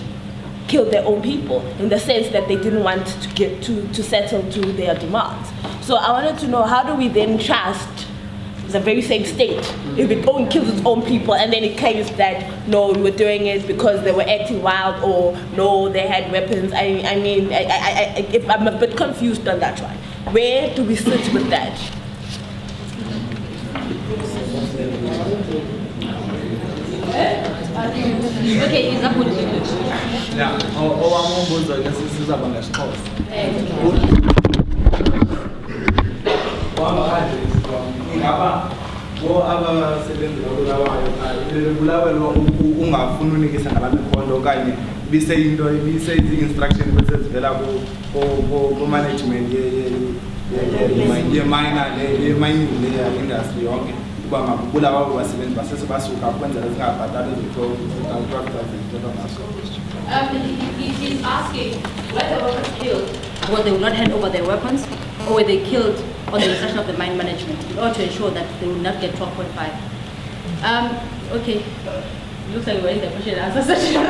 killed their own people in the sense that they didn't want to get to settle to their demands. So I wanted to know, how do we then trust the very same state if it kills its own people and then it claims that no, we were doing it because they were acting wild, or no, they had weapons? I mean, I'm a bit confused on that one. Where do we sit with that? Okay, is that good? Yeah, I guess this is a bonus course. Ingaba abasebenzi babulawayo bulawelwa ungafuna unikisa nabantu khona okanye bise instruction bese zivela ku management ye mining industry yonke kuba mabulawa abasebenzi basese basuka kwenzela zingabhadali izinto contractors He's asking whether the workers killed, or they will not hand over their weapons, or were they killed on the instruction of the mine management in order to ensure that they will not get 12.5. Okay, looks like we're in the question and answer session.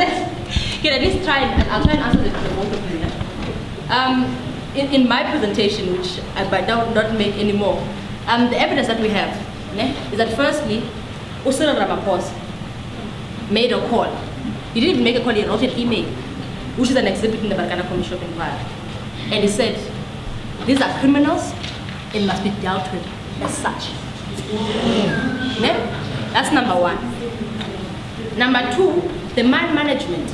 Can I at least try and I'll try and answer the both of you. In my presentation, which I might not make anymore, the evidence that we have is that firstly, Cyril Ramaphosa made a call. He didn't even make a call, he wrote an email, which is an exhibit in the Marikana Commission of Inquiry. And he said, these are criminals and must be dealt with as such. That's number one. Number two, the mine management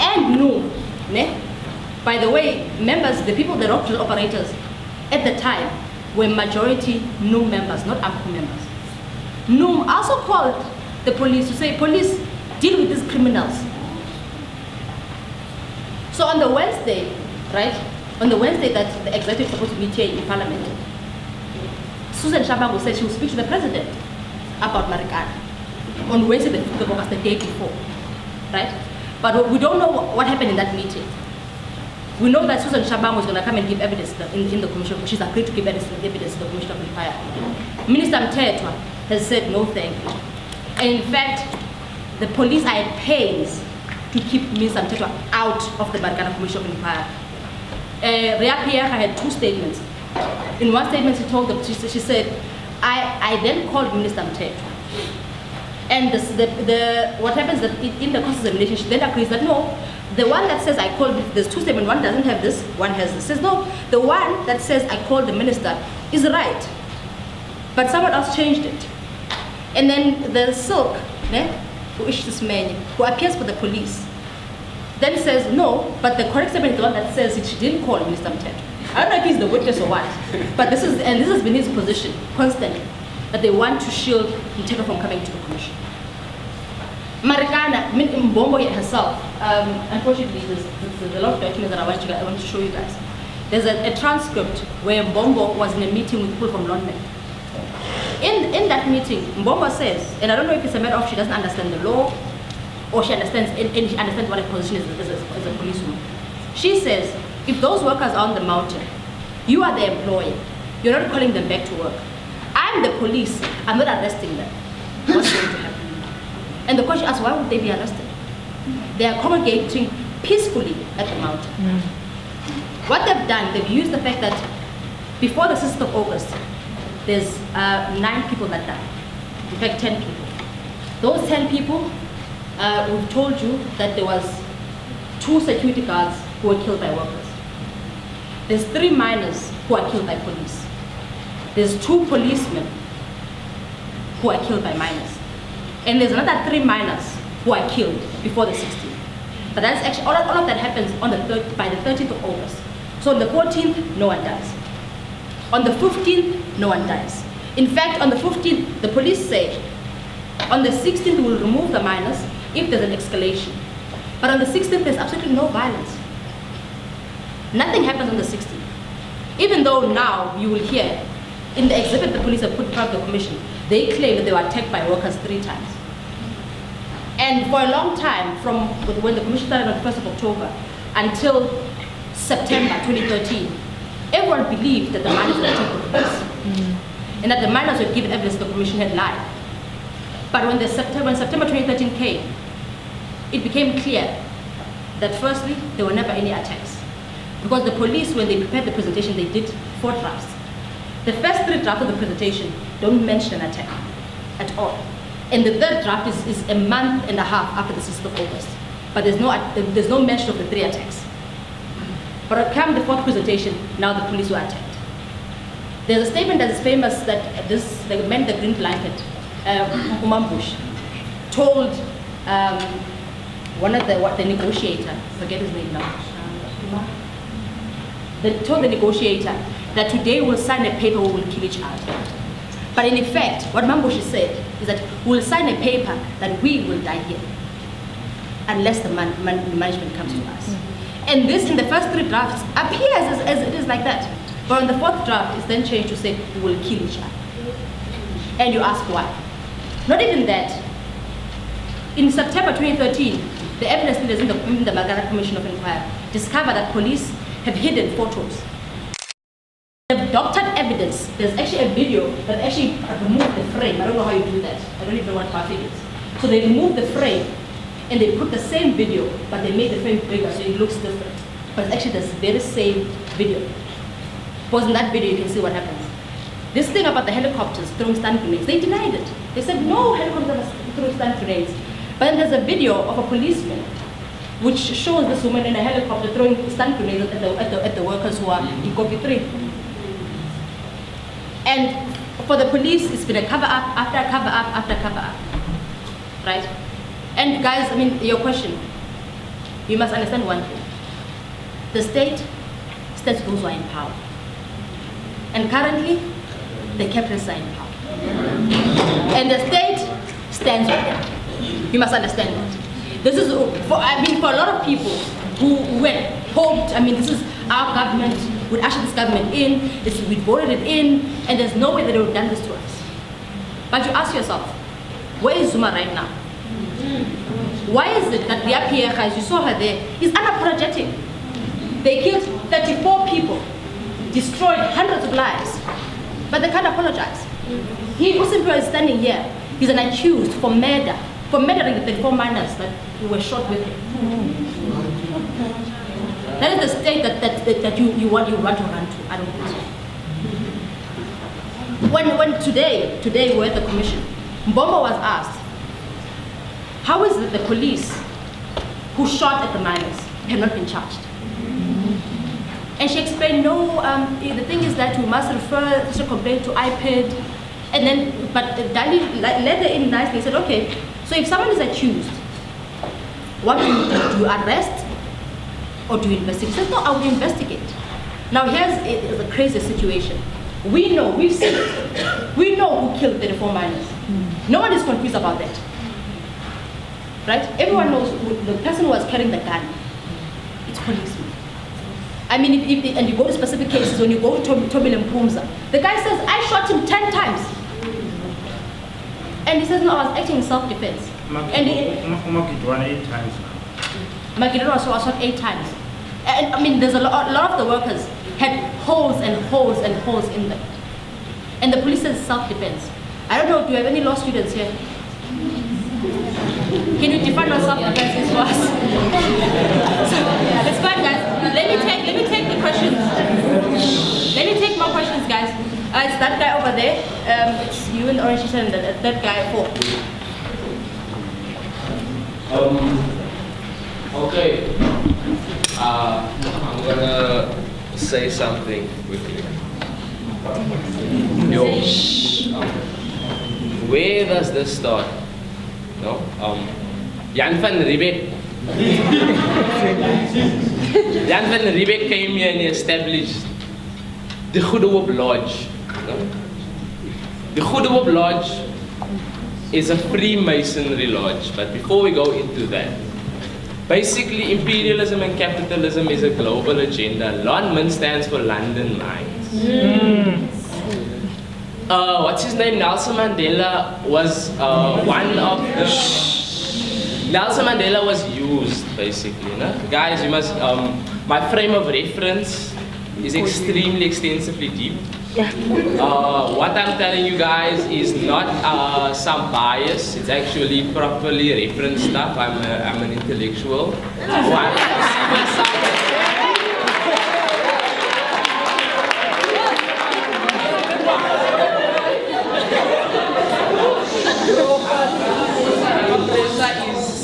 and NUM. By the way, members, the people, the rock drill operators at the time were majority NUM members, not AMCU members. NUM also called the police to say, police, deal with these criminals. So on the Wednesday, right, on the Wednesday that the executive is supposed to meet here in Parliament, Susan Shabangu said she will speak to the president about Marikana on Wednesday, the 5th of August, the day before, right? But we don't know what happened in that meeting. We know that Susan Shabangu was going to come and give evidence in the commission. She's agreed to give evidence in the commission of inquiry. Minister Mtetwa has said no thank you. And in fact, the police are at pains to keep Minister Mtetwa out of the Marikana Commission of Inquiry. Ria Pierre had two statements. In one statement, she told them, she said, I then called Minister Mtetwa. And what happens that in the cross-examination, she then agrees that no, the one that says I called, there's two statements, one doesn't have this, one has this. Says no, the one that says I called the minister is right, but someone else changed it. And then the Silk, who issued this manual, who appears for the police, then says no, but the correct statement is the one that says she didn't call Minister Mtetwa. I don't know if he's the witness or what, but this has been his position constantly, that they want to shield Mtetwa from coming to the commission. Marikana, Mbombo herself, unfortunately, there's a lot of documents that I want to show you guys. There's a transcript where Mbombo was in a meeting with people from Lonmin. In that meeting, Mbombo says, and I don't know if it's a matter of she doesn't understand the law, or she understands, and she understands what a position is as a policewoman. She says, if those workers are on the mountain, you are the employer, you're not calling them back to work. I'm the police, I'm not arresting them. What's going to happen? And the question asks, why would they be arrested? They are congregating peacefully at the mountain. What they've done, they've used the fact that before the 6th of August, there's 9 people that died. In fact, 10 people. Those 10 people, we've told you that there was 2 security guards who were killed by workers. There's 3 miners who are killed by police. There's 2 policemen who are killed by miners. And there's another 3 miners who are killed before the 16th. But that's actually, all of that happens on by the 13th of August. So on the 14th, no one dies. On the 15th, no one dies. In fact, on the 15th, the police say, on the 16th, we will remove the minors if there's an escalation. But on the 16th, there's absolutely no violence. Nothing happens on the 16th. Even though now you will hear, in the exhibit the police have put in front of the commission, they claim that they were attacked by workers 3 times. And for a long time, from when the commission started on the 1st of October until September 2013, everyone believed that the minors were attacked by police. And that the minors were given evidence the commission had lied. But when September 2013 came, it became clear that firstly, there were never any attacks. Because the police, when they prepared the presentation, they did 4 drafts. The first 3 drafts of the presentation don't mention an attack at all. And the 3rd draft is a month and a half after the 6th of August. But there's no mention of the 3 attacks. But come the 4th presentation, now the police were attacked. There's a statement that is famous that the man in the green blanket, Umambush, told one of the negotiator, forget his name now, they told the negotiator that today we'll sign a paper, we will kill each other. But in effect, what Mambush said is that we'll sign a paper that we will die here, unless the management comes to us. And this, in the first 3 drafts, appears as it is like that. But on the 4th draft, it's then changed to say we will kill each other. And you ask why? Not even that. In September 2013, the evidence leaders in the Marikana Commission of Inquiry discovered that police have hidden photos. They've doctored evidence. There's actually a video that actually removed the frame. I don't know how you do that. I don't even know what part it is. So they removed the frame and they put the same video, but they made the frame bigger so it looks different. But it's actually the very same video. Because in that video you can see what happens. This thing about the helicopters throwing stun grenades, they denied it. They said no helicopters throwing stun grenades. But then there's a video of a policeman which shows this woman in a helicopter throwing stun grenades at the workers who are in copy 3. And for the police, it's been a cover up after cover up after cover up, right? And guys, I mean, your question, you must understand one thing. The state stands those who are in power. And currently, the capitalists are in power. And the state stands with them. You must understand that. This is, for a lot of people who had hoped, this is our government, would usher this government in, we voted it in, and there's no way that they would have done this to us. But you ask yourself, where is Zuma right now? Why is it that Ria Pierre, as you saw her there, is unapologetic? They killed 34 people, destroyed hundreds of lives, but they can't apologize. He, Usimpiwa, is standing here. He's an accused for murder, for murdering the 34 miners that were shot with him. That is the state that you want to run to. I don't think so. When today we're at the commission, Mbombo was asked, how is it the police who shot at the miners have not been charged? And she explained, no, the thing is that we must refer such a complaint to IPID. And then, but Dali led her in nicely, said, okay, so if someone is accused, what do you do? Do you arrest or do you investigate? She said, no, I will investigate. Now here's a crazy situation. We know, we've seen it. We know who killed 34 miners. No one is confused about that. Right? Everyone knows the person who was carrying the gun. It's policeman. And you go to specific cases, when you go to Tomile Mpumza, the guy says, I shot him 10 times. And he says, no, I was acting in self-defense. Umakidwana 8 times now. Makidwana was shot 8 times. And there's a lot of the workers had holes and holes and holes in them. And the police says self-defense. I don't know, do you have any law students here? Can you define what self-defense is for us? So, it's fine, guys. Let me take the questions. Let me take more questions, guys. It's that guy over there. It's you in the orange shirt and that guy 4. Okay. I'm gonna say something quickly. Where does this start? No? Jan van Riebeeck. Jan van Riebeck came here and he established the Goede Hoop Lodge. The Goede Hoop Lodge is a Freemasonry lodge, but before we go into that, basically imperialism and capitalism is a global agenda. Lonmin stands for London Mines. What's his name? Nelson Mandela was one of the... Nelson Mandela was used, basically. No? Guys, you must... my frame of reference is extremely extensively deep. What I'm telling you guys is not some bias. It's actually properly referenced stuff. I'm an intellectual.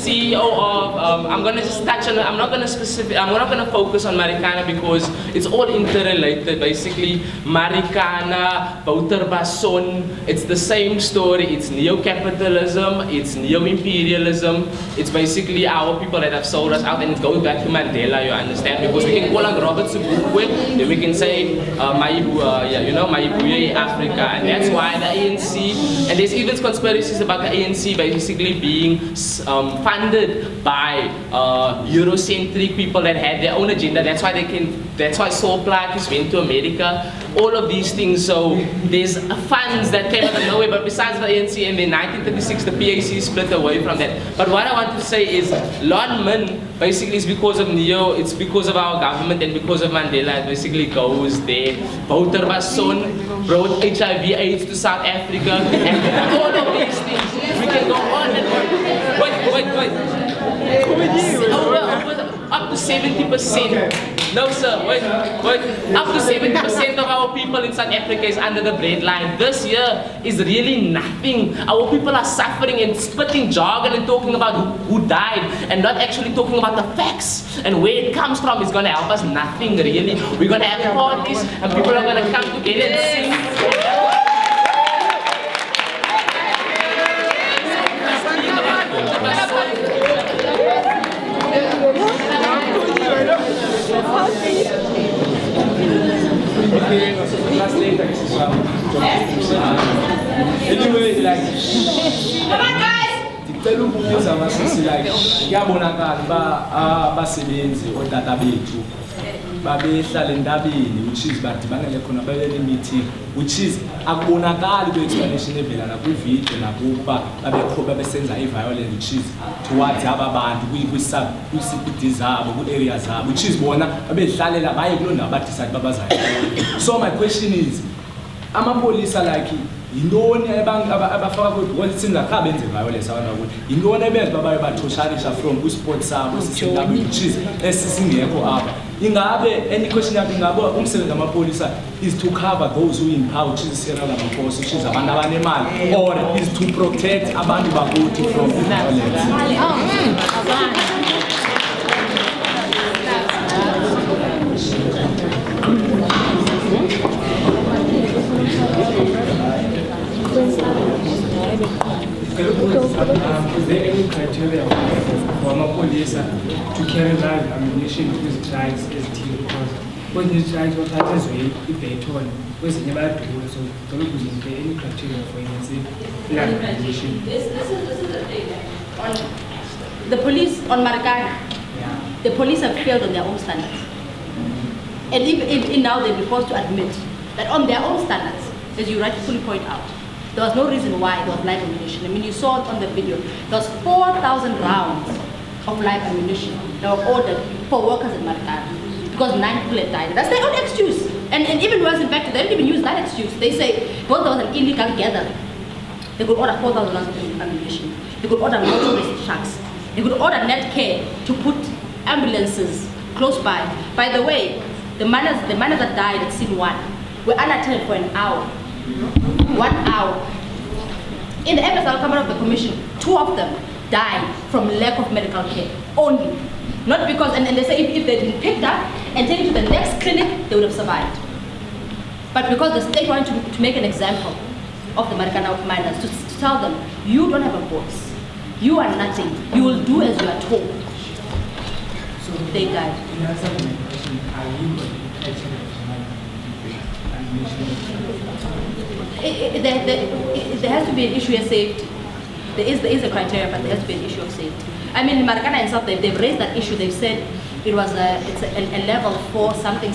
CEO of, I'm gonna just touch on, I'm not gonna focus on Marikana because it's all interrelated. Basically, Marikana, Bouterbason, it's the same story. It's neo-capitalism, it's neo-imperialism. It's basically our people that have sold us out, and it goes back to Mandela, you understand? Because we can call on Robert Sobukwe, then we can say, Maibuye Africa, and that's why the ANC, and there's even conspiracies about the ANC basically being funded by Eurocentric people that had their own agenda. That's why Saul Plaatjes went to America. All of these things. So there's funds that came out of nowhere. But besides the ANC, and in 1936 the PAC split away from that. But what I want to say is, Lonmin basically is because of Neo. It's because of our government and because of Mandela. It basically goes there. Bouterbason brought HIV/AIDS to South Africa, and all of these things. We can go on and on. Wait. Up to 70%. No, sir, wait. Up to 70% of our people in South Africa is under the breadline. This year is really nothing. Our people are suffering and spitting jargon and talking about who died and not actually talking about the facts and where it comes from. Is going to help us nothing, really. We're going to have parties and people are going to come together and sing. Anyway, like, ndicela ukubuza masisi like kuyabonakala basebenzi odata bethu babehlala entabeni, which is badibanele khona babele meeting, which is akubonakali kwe-explanation evela nakwivideo nakuba babesenza i-violence, which is towards aba bantu kwi-CBD zabo, kwi-area zabo, which is bona babehlalela baye kulo ndawo badecide babazayo. So my question is, amapolisa like yintoni abafaka because it seems like benze violence abantu ukuthi yintoni ebenza babaye bathoshanisha from kwi-sport sabo sisingabe which is esisingekho apha. Ingabe any question yakho ingabe umsebenzi wamapolisa is to cover those who in power, which is SERI lamakhosi, which is abantu abanemali, or is to protect abantu bakuthi from violence? Is there any criteria for police to carry live ammunition to these tribes as team? Because when these tribes what happens if they turn, because they never do so there is any criteria for live ammunition. This is the thing. The police on Marikana, the police have failed on their own standards. And even now they'll be forced to admit that on their own standards, as you rightfully point out, there was no reason why there was live ammunition. I mean, you saw it on the video. There was 4,000 rounds of live ammunition that were ordered for workers in Marikana because 9 people had died. That's their own excuse. And even worse, in fact, they didn't even use that excuse. They say, because there was an illegal gathering, they could order 4,000 rounds of ammunition. They could order motorist trucks. They could order Netcare to put ambulances close by. By the way, the miners that died at scene 1 were unattended for an hour. 1 hour. In the MSL Committee of the Commission, 2 of them died from lack of medical care only. Not because, and they say if they'd been picked up and taken to the next clinic, they would have survived. But because the state wanted to make an example of the Marikana miners, to tell them, you don't have a voice. You are nothing. You will do as you are told. So they died. In answer to my question, are you going to catch There has to be an issue of safety. There is a criteria, but there has to be an issue of safety. I mean, in Marikana and South, they've raised that issue. They've said it's a level 4 something,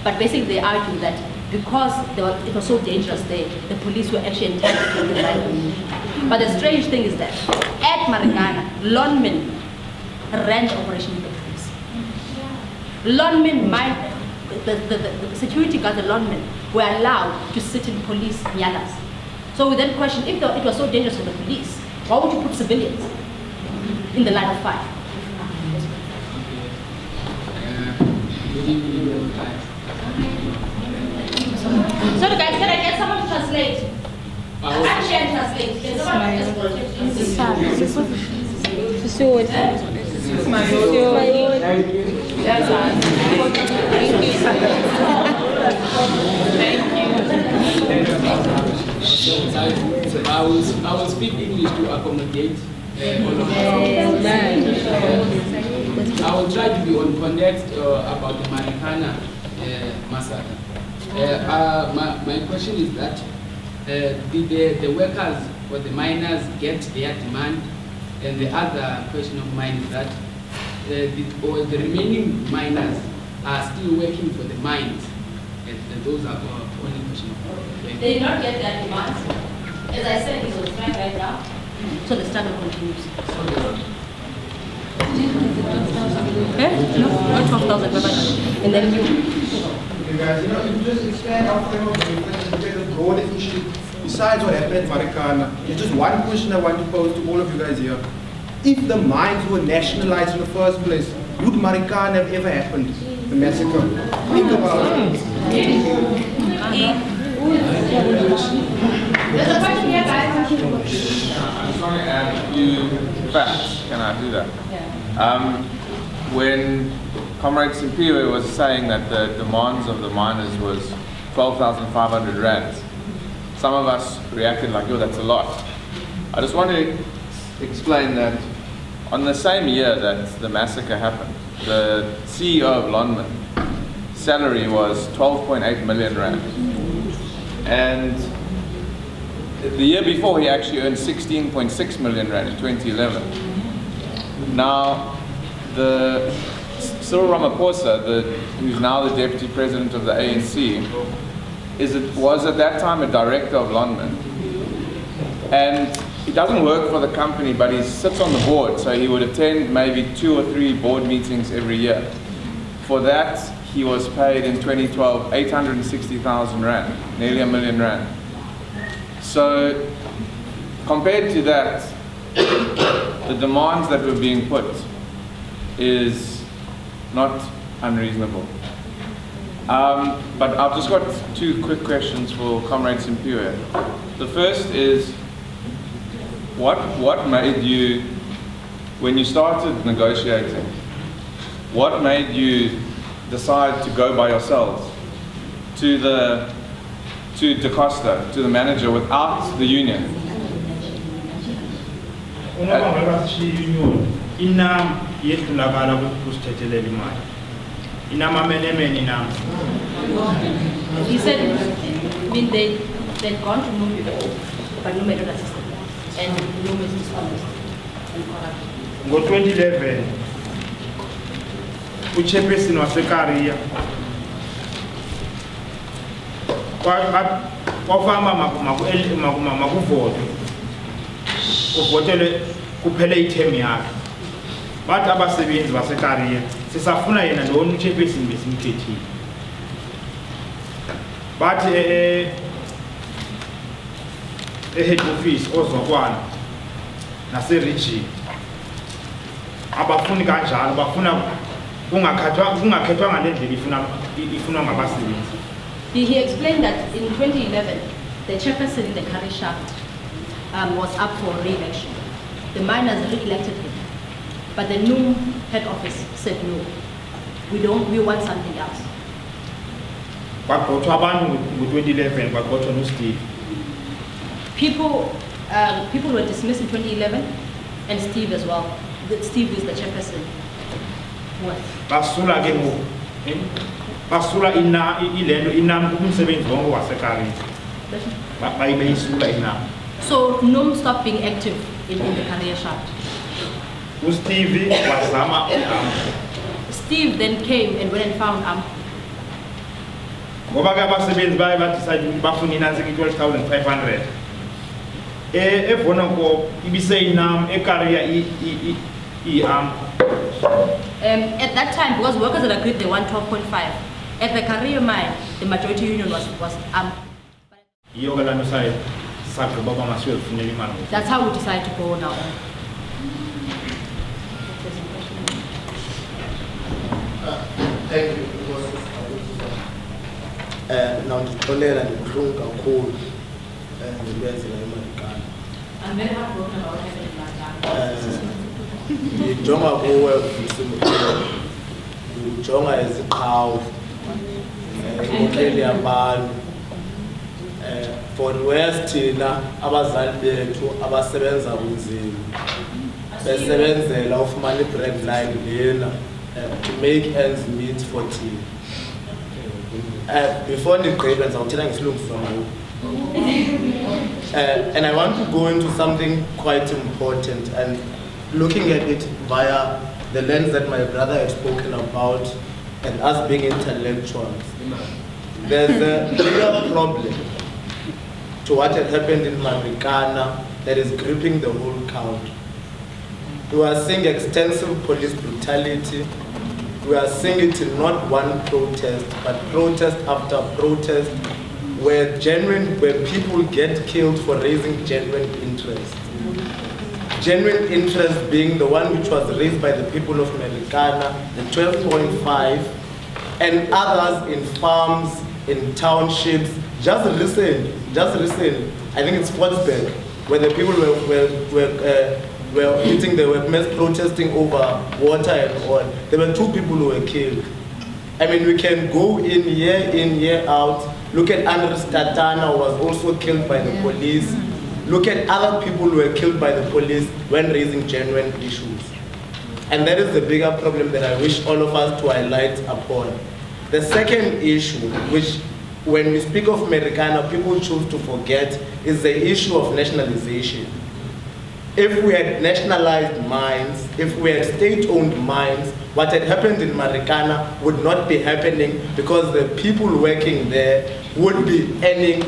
but basically they argue that because it was so dangerous there, the police were actually entitled to the right. But the strange thing is that at Marikana, Lonmin ran the operation with the police. Lonmin, the security guards at Lonmin were allowed to sit in police nyalas. So we then question, if it was so dangerous for the police, why would you put civilians in the line of fire? Sorry guys, can I get someone to translate? Actually, I translate. Can someone just I will speak English to accommodate all of us. I will try to be on context about the Marikana massacre. My question is that did the workers or the miners get their demand? And the other question of mine is that the remaining miners are still working for the mines. And those are only question of mine. They did not get their demands. As I said, it's on strike right now, so the struggle continues. No, not 12,000, and then You guys, you just expand our frame of reference and get a broad definition. Besides what happened at Marikana, there's just one question I want to pose to all of you guys here. If the mines were nationalized in the first place, would Marikana have ever happened? The massacre? Think about it. there's a question here, guys. I just want to add a few facts. Can I do that? Yeah. When Comrade Siphiwe was saying that the demands of the miners was 12,500 rands, some of us reacted like, yo, that's a lot. I just want to explain that on the same year that the massacre happened, the CEO of Lonmin salary was 12.8 million rand. And the year before, he actually earned 16.6 million rand in 2011. Now, the Cyril Ramaphosa, who's now the deputy president of the ANC, was at that time a director of Lonmin. And he doesn't work for the company, but he sits on the board, so he would attend maybe 2 or 3 board meetings every year. For that, he was paid in 2012 860,000 rand, nearly R1 million. So, compared to that, the demands that were being put is not unreasonable. But I've just got 2 quick questions for Comrade Siphiwe. The first is, what made you, when you started negotiating, what made you decide to go by yourselves to Da Costa, to the manager, without the union? Inam yetulakala kusthethelela imali. Inama menemene inam. He said, I mean, they'd gone to Nomzamo before, but no method assisted. And Nomzamo is dishonest and corrupt. Ngo-2011, uchairperson waseKariya kwafamba makuvotwe, kuvotele kuphele ithemu yakhe. Bathi abasebenzi baseKariya sisafuna yena lona uchairperson besimkhethile. Bathi head office ozokwana naseregion abafuni kanjalo, bafuna kungakhethwa ngalendlela ifunwa ngabasebenzi. He explained that in 2011, the chairperson in the Kari shaft was up for re-election. The miners re-elected him, but the new head office said no. We want something else. Kwagxothwa abantu ngo-2011, kwagxothwa noSteve. People were dismissed in 2011, and Steve as well. Steve is the chairperson What? basula ke ngoku basula ilento inam kumsebenzi wonke waseKariyia bayisula inam. So Nom stopped being active in the career shaft. uSteve wazama Steve then came and went and found ngoba ke abasebenzi baye badecide ukuthi bafuna inantsika 12,500 evonoko ibiseyinam eKariyia at that time, because workers had agreed they want 12.5, at the career mine, the majority union was yiyo ke lanto sagqiba uba masiyozifunela imali. That's how we decided to go now. Thank you. Now ndixolela ndibuhlungu kakhulu ngento eyenzeka eMarikana. I'm very heartbroken about what happened in Marikana. Ndijonga kuwe ndijonga iziqhawe inkokheli yabantu for West thina abazali bethu abasebenza kunzima besebenzela ufumana i-bread line lena to make ends meet for thina. Before ndigqibe ndizawuthetha ngesilungu songoku. And I want to go into something quite important and looking at it via the lens that my brother had spoken about and us being intellectuals. There's a bigger problem to what had happened in Marikana that is gripping the whole country. We are seeing extensive police brutality. We are seeing it in not one protest, but protest after protest, where people get killed for raising genuine interest. Genuine interest being the one which was raised by the people of Marikana, the 12.5, and others in farms, in townships. Just recently, I think it's Sportsburg, where the people were mass protesting over water and oil. There were 2 people who were killed. I mean, we can go in, year out. Look at Andres Tatana, who was also killed by the police. Look at other people who were killed by the police when raising genuine issues. And that is the bigger problem that I wish all of us to highlight upon. The second issue, which when we speak of Marikana, people choose to forget, is the issue of nationalization. If we had nationalized mines, if we had state-owned mines, what had happened in Marikana would not be happening because the people working there would be earning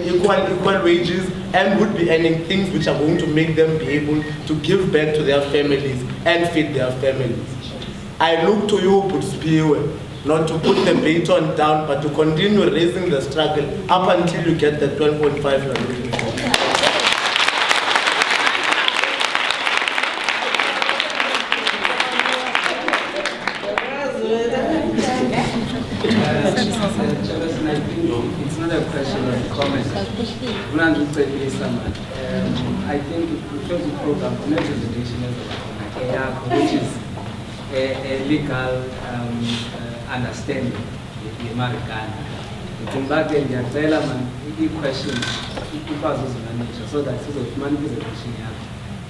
equal wages and would be earning things which are going to make them be able to give back to their families and feed their families. I look to you, Siphiwe, not to put the baton down, but to continue raising the struggle up until you get the 12.5 you're looking for. It's not a question of comment. I think because the program connects with the nation which is a legal understanding in Marikana. It's in back then, they are questions so that it's a manipulation.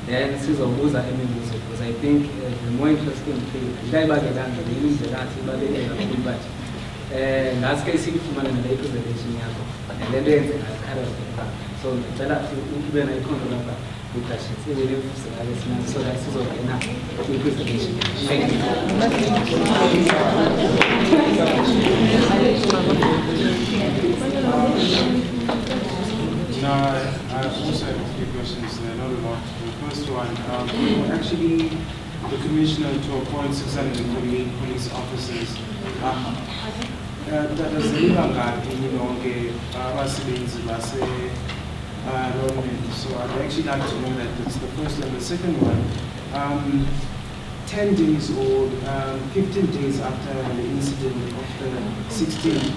Then this is because I think the more interesting thing, that's case if man and representation and then they kind of so tell us when I come to questions so that's okay now representation. Thank you. No, I also have a few questions, not a lot. The first one, actually the commissioner to appoint 648 police officers. Lonmin. So I'd actually like to know that. That's the first one. The second one, 10 days or 15 days after the incident of the 16th,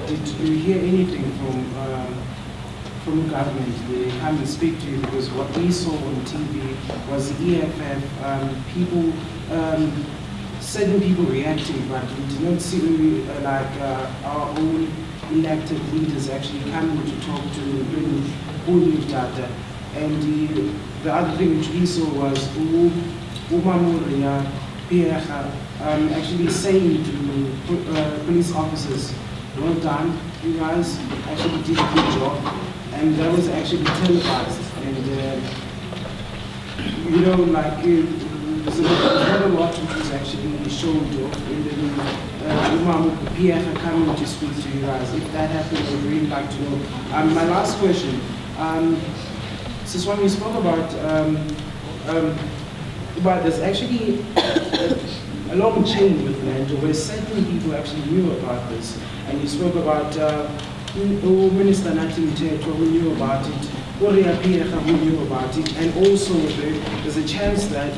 did you hear anything from government? They come and speak to you, because what we saw on TV was the EFF, people, certain people reacting, but we did not see our own elected leaders actually coming to talk to who lived out there. And the other thing which we saw was who Umamuriya Pierre actually saying to police officers, well done, you guys actually did a good job, and that was actually televised, and you know, like there's not a lot which was actually showed off, and then Pierre coming to speak to you guys. If that happened, I would really like to know. My last question, since when we spoke about there's actually a long chain with land where certain people actually knew about this, and you spoke about Minister Nathi Mthethwa who knew about it, Uriah Pierre who knew about it, and also there's a chance that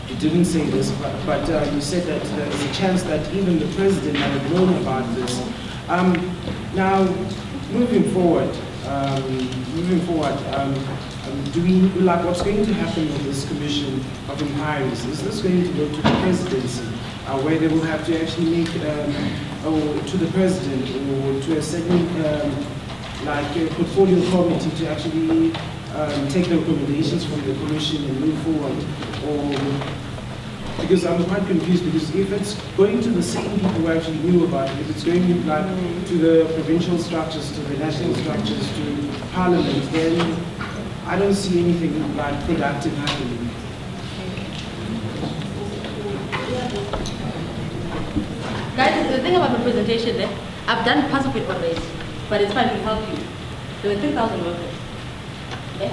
you didn't say this, but you said that there's a chance that even the president might have known about this. Now, moving forward, do we, like, what's going to happen with this commission of inquiries? Is this going to go to the presidency, where they will have to actually make, or to the president, or to a certain, like a portfolio committee to actually take the recommendations from the commission and move forward? Or, because I'm quite confused, because if it's going to the same people who actually knew about it, if it's going to the provincial structures, to the national structures, to parliament, then I don't see anything like productive happening. Guys, the thing about representation, I've done parts of it already, but it's fine to help you. There were 3,000 workers. Okay?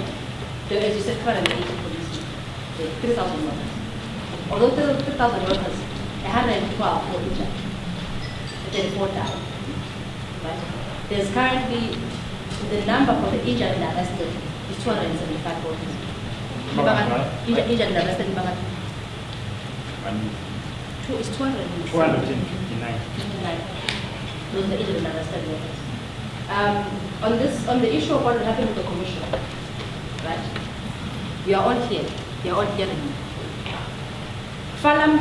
There were, as you said, 280 police. 3,000 workers. Although 3,000 workers, 112 were injured. Then 4 died. Right? There's currently, the number for the injured and arrested is 275 workers. Injured and arrested in Bangladesh. It's 259. Those are the injured and arrested workers. On the issue of what will happen with the commission, right? We are all here. We are all hearing you. Falam,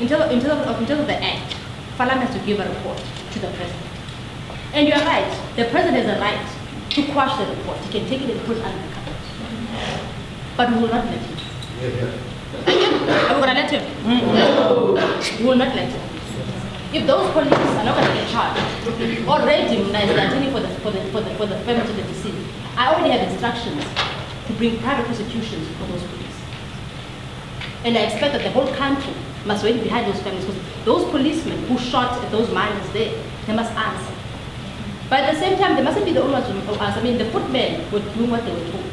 in terms of the act, Falam has to give a report to the president. And you are right, the president has a right to quash the report. He can take it and put it under the carpet. But we will not let him. Are we going to let him? We will not let him. If those police are not going to get charged, already the attorney for the family to the deceased, I already have instructions to bring private prosecutions for those police. And I expect that the whole country must wait behind those families, because those policemen who shot at those miners there, they must answer. But at the same time, they mustn't be the only ones who answer. I mean, the footmen were doing what they were told.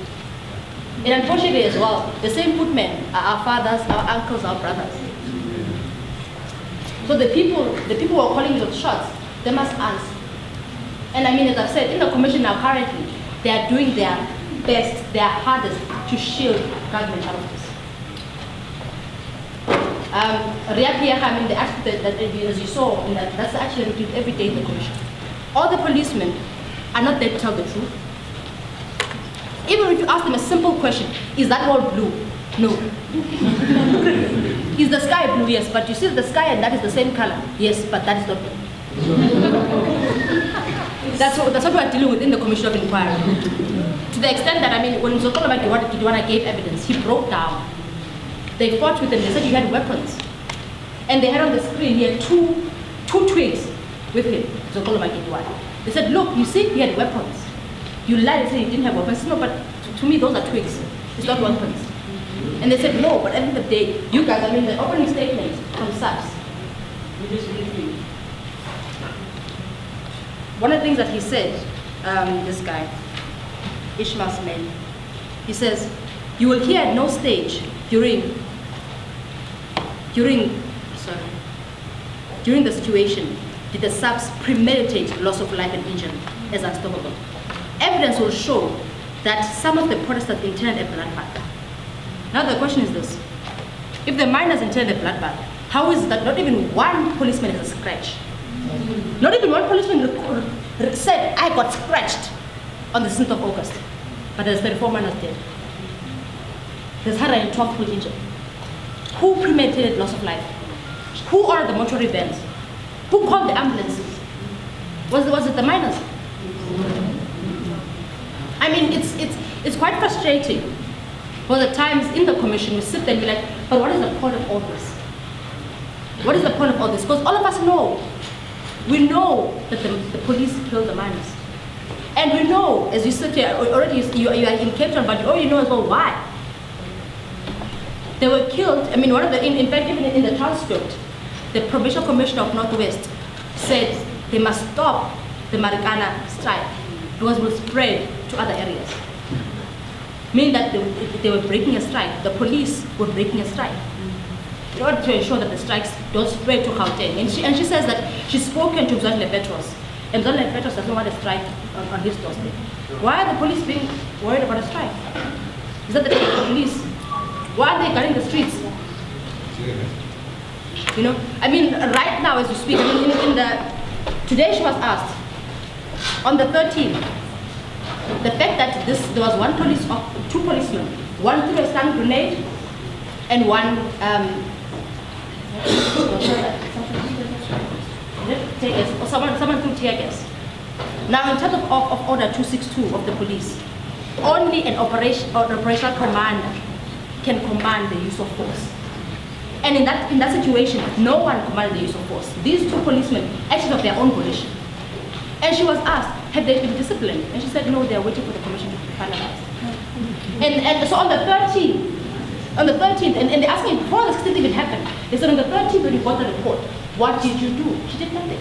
And unfortunately as well, the same footmen are our fathers, our uncles, our brothers. So the people who are calling those shots, they must answer. And I mean, as I've said, in the commission now currently, they are doing their best, their hardest to shield government out of this. I mean, the act that as you saw, that's actually repeated every day in the commission. All the policemen are not there to tell the truth. Even if you ask them a simple question, is that wall blue? No. Is the sky blue? Yes, but you see the sky and that is the same color. Yes, but that is not blue. That's what we're dealing with in the commission of inquiry. To the extent that, I mean, when Socio-economic gave evidence, he broke down. They fought with him. They said he had weapons. And they had on the screen, he had two twigs with him, Socio-economic. They said, look, you see, he had weapons. You lied and said he didn't have weapons. No, but to me, those are twigs. It's not weapons. And they said, no, but at the end of the day, you guys, I mean, the opening statement from SAPS, we just read for you. One of the things that he said, this guy, Ishmael's man, he says, you will hear at no stage during the situation did the SAPS premeditate loss of life and injury as unstoppable. Evidence will show that some of the protesters intended a bloodbath. Now the question is this: if the miners intended a bloodbath, how is it that not even one policeman has a scratch? Not even one policeman said, I got scratched on the 7th of August, but there's 34 miners dead. There's 112 people injured. Who premeditated loss of life? Who ordered the mortuary vans? Who called the ambulances? Was it the miners? I mean, it's quite frustrating For the times in the commission, we sit there and be like, but what is the point of all this? What is the point of all this? Because all of us know, we know that the police killed the miners. And we know, as you sit here, already you are in Cape Town, but you already know as well why. They were killed. I mean, one of the, in fact, even in the transcript, the Provincial Commissioner of Northwest said they must stop the Marikana strike because it will spread to other areas. Meaning that they were breaking a strike. The police were breaking a strike in order to ensure that the strikes don't spread to Gauteng. And she says that she's spoken to Mzondle Petros, and Mzondle Petros doesn't want a strike on his doorstep. Why are the police being worried about a strike? Is that the police? Why are they guarding the streets? You know, I mean, right now as we speak, I mean, today she was asked, on the 13th, the fact that there was two policemen, one threw a stun grenade, and one someone threw tear gas. Now, in terms of Order 262 of the police, only an operational commander can command the use of force. And in that situation, no one commanded the use of force. These two policemen acted of their own volition. And she was asked, have they been disciplined? And she said, no, they're waiting for the commission to be finalized. And so on the 13th, and they're asking, before the 16th even happened, they said on the 13th when you got the report, what did you do? She did nothing.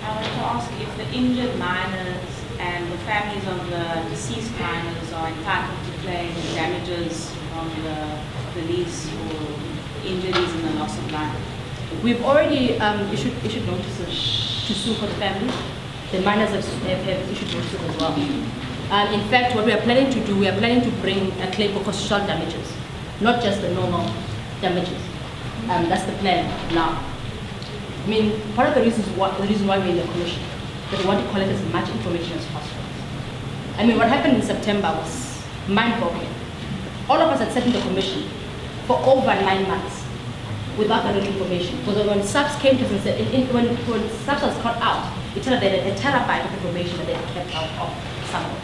I want to ask if the injured miners and the families of the deceased miners are entitled to claim damages from the police or injuries and the loss of life. We've already issued notices to sue for the families. The miners have issued notices as well. In fact, what we are planning to do, we are planning to bring a claim for constitutional damages, not just the normal damages. That's the plan now. I mean, part of the reason why we're in the commission, that we want to collect as much information as possible. I mean, what happened in September was mind-boggling. All of us had sat in the commission for over 9 months without the information. Because when SAPS came to us and said, when SAPS was caught out, it turned out they had a terabyte of information that they had kept out of someone.